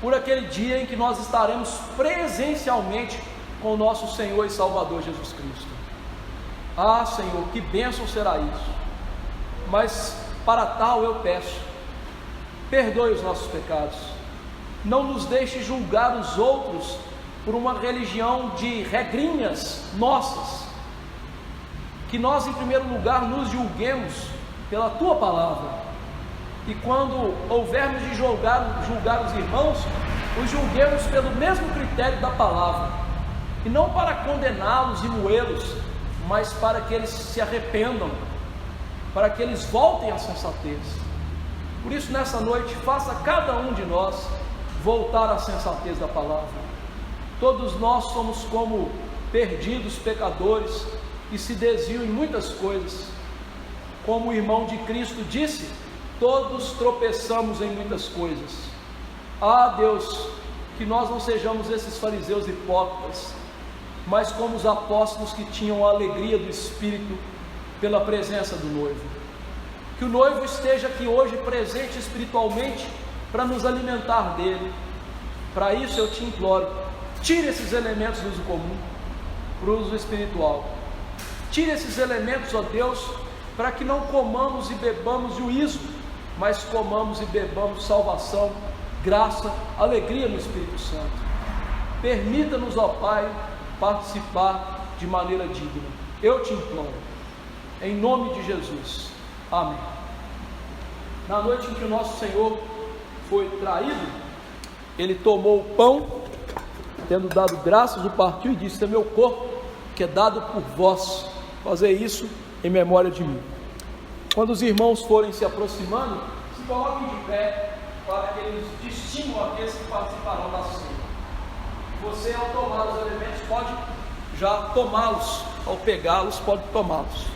por aquele dia em que nós estaremos presencialmente com o nosso Senhor e Salvador Jesus Cristo. Ah, Senhor, que bênção será isso! Mas para tal eu peço, perdoe os nossos pecados, não nos deixe julgar os outros por uma religião de regrinhas nossas, que nós em primeiro lugar nos julguemos pela Tua Palavra, e quando houvermos de julgar os irmãos, os julguemos pelo mesmo critério da Palavra, e não para condená-los e moê-los, mas para que eles se arrependam, para que eles voltem à sensatez. Por isso, nessa noite, faça cada um de nós voltar à sensatez da palavra. Todos nós somos como perdidos pecadores que se desviam em muitas coisas. Como o irmão de Cristo disse, todos tropeçamos em muitas coisas. Ah, Deus, que nós não sejamos esses fariseus hipócritas, mas como os apóstolos que tinham a alegria do Espírito pela presença do noivo. Que o noivo esteja aqui hoje presente espiritualmente para nos alimentar dele. Para isso eu te imploro, tire esses elementos do uso comum para o uso espiritual. Tire esses elementos, ó Deus, para que não comamos e bebamos juízo, mas comamos e bebamos salvação, graça, alegria no Espírito Santo. Permita-nos, ó Pai, participar de maneira digna. Eu te imploro, em nome de Jesus. Amém. Na noite em que o nosso Senhor foi traído, ele tomou o pão, tendo dado graças, o partiu e disse: "Este é meu corpo, que é dado por vós, fazer isso em memória de mim." Quando os irmãos forem se aproximando, se coloquem de pé, para que eles distinguam aqueles que participarão da ceia. Você, ao tomar os elementos, pode já tomá-los, ao pegá-los, pode tomá-los.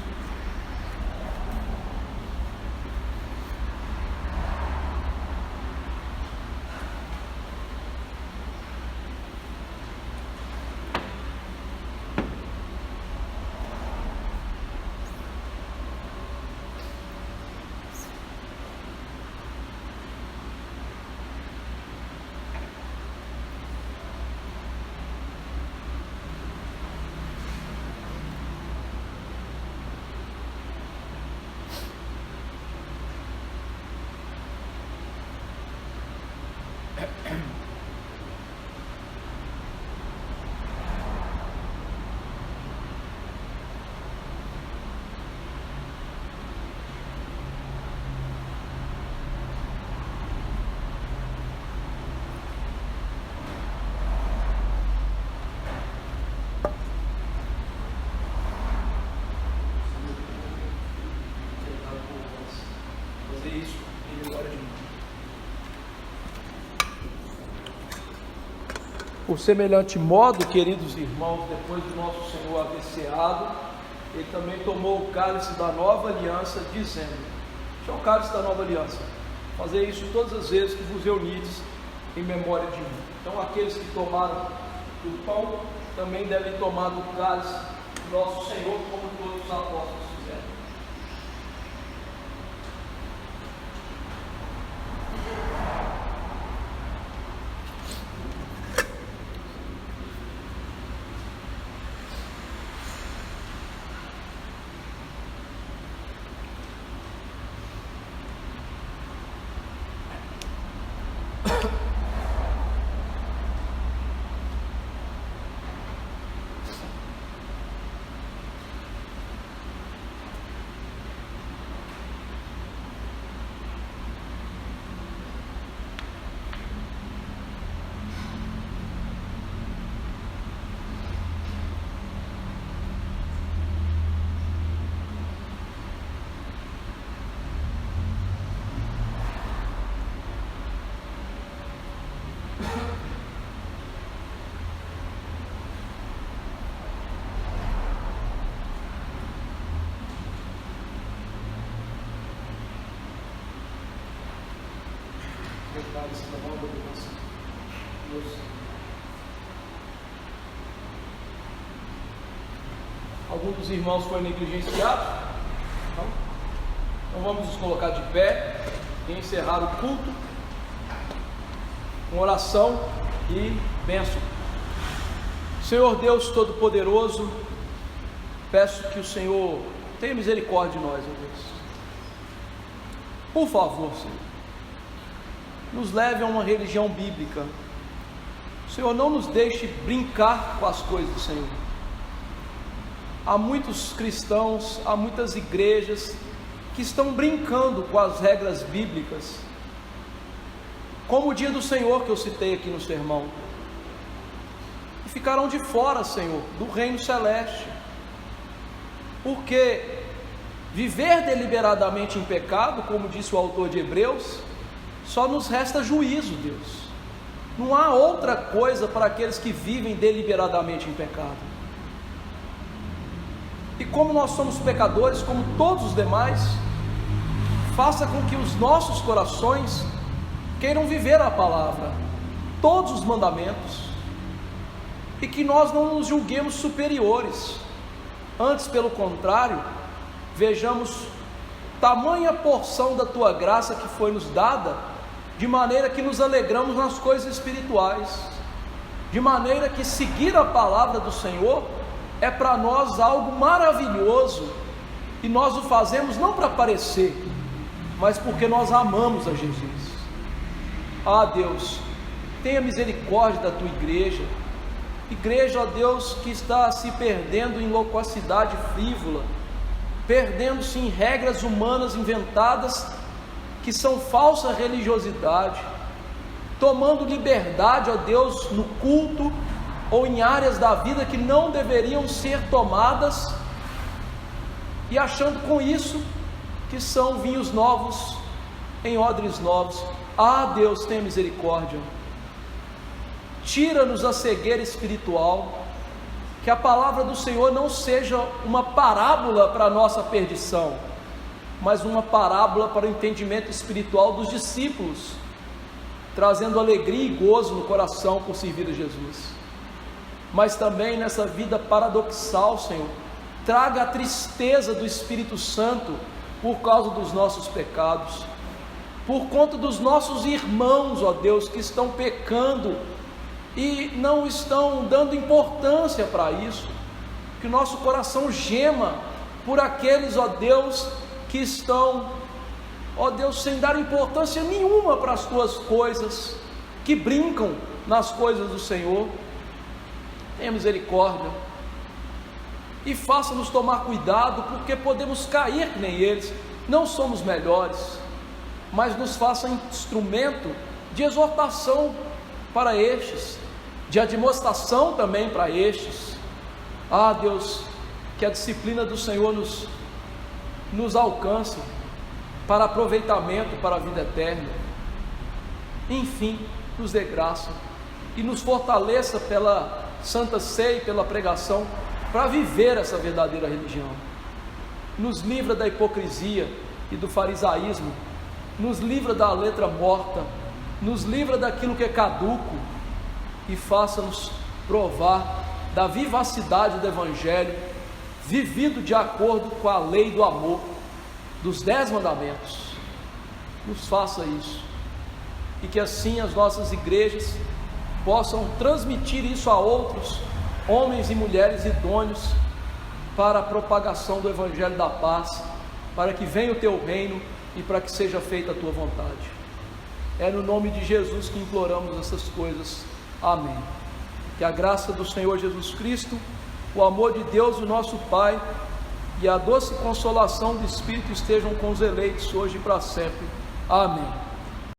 Isso em memória de mim. Por semelhante modo, queridos irmãos, depois do nosso Senhor haver ceado, ele também tomou o cálice da nova aliança, dizendo: "Este é o cálice da nova aliança, fazer isso todas as vezes que vos reunides em memória de mim." Então, aqueles que tomaram do pão também devem tomar do cálice do nosso Senhor, como todos os apóstolos fizeram. Algum dos irmãos foi negligenciado? Não? Então vamos nos colocar de pé e encerrar o culto com oração e bênção. Senhor Deus Todo-Poderoso, peço que o Senhor tenha misericórdia de nós, ó Deus. Por favor, Senhor, nos leve a uma religião bíblica. Senhor, não nos deixe brincar com as coisas do Senhor. Há muitos cristãos, há muitas igrejas que estão brincando com as regras bíblicas, como o dia do Senhor que eu citei aqui no sermão, e ficarão de fora, Senhor, do reino celeste, porque viver deliberadamente em pecado, como disse o autor de Hebreus, só nos resta juízo, Deus. Não há outra coisa para aqueles que vivem deliberadamente em pecado. E como nós somos pecadores, como todos os demais, faça com que os nossos corações queiram viver a palavra, todos os mandamentos, e que nós não nos julguemos superiores. Antes, pelo contrário, vejamos tamanha porção da tua graça que foi nos dada, de maneira que nos alegramos nas coisas espirituais, de maneira que seguir a palavra do Senhor é para nós algo maravilhoso, e nós o fazemos não para parecer, mas porque nós amamos a Jesus. Ah, Deus, tenha misericórdia da tua igreja, ó Deus, que está se perdendo em loquacidade frívola, perdendo-se em regras humanas inventadas, que são falsa religiosidade, tomando liberdade, ó Deus, no culto, ou em áreas da vida que não deveriam ser tomadas, e achando com isso que são vinhos novos em odres novos. Ah, Deus, tenha misericórdia, tira-nos a cegueira espiritual, que a palavra do Senhor não seja uma parábola para a nossa perdição, mas uma parábola para o entendimento espiritual dos discípulos, trazendo alegria e gozo no coração por servir a Jesus. Mas também nessa vida paradoxal, Senhor, traga a tristeza do Espírito Santo por causa dos nossos pecados, por conta dos nossos irmãos, ó Deus, que estão pecando e não estão dando importância para isso. Que o nosso coração gema por aqueles, ó Deus, que estão, ó Deus, sem dar importância nenhuma para as tuas coisas, que brincam nas coisas do Senhor. Tenha misericórdia e faça-nos tomar cuidado, porque podemos cair que nem eles. Não somos melhores, mas nos faça instrumento de exortação para estes, de admoestação também para estes. Ah, Deus, que a disciplina do Senhor nos alcance para aproveitamento para a vida eterna. Enfim, nos dê graça e nos fortaleça pela Santa Ceia e pela pregação, para viver essa verdadeira religião. Nos livra da hipocrisia e do farisaísmo, nos livra da letra morta, nos livra daquilo que é caduco, e faça-nos provar da vivacidade do Evangelho, vivido de acordo com a lei do amor, dos 10 mandamentos. Nos faça isso, e que assim as nossas igrejas possam transmitir isso a outros homens e mulheres idôneos para a propagação do Evangelho da paz, para que venha o teu reino e para que seja feita a tua vontade. É no nome de Jesus que imploramos essas coisas. Amém. Que a graça do Senhor Jesus Cristo, o amor de Deus, o nosso Pai, e a doce consolação do Espírito estejam com os eleitos hoje e para sempre. Amém.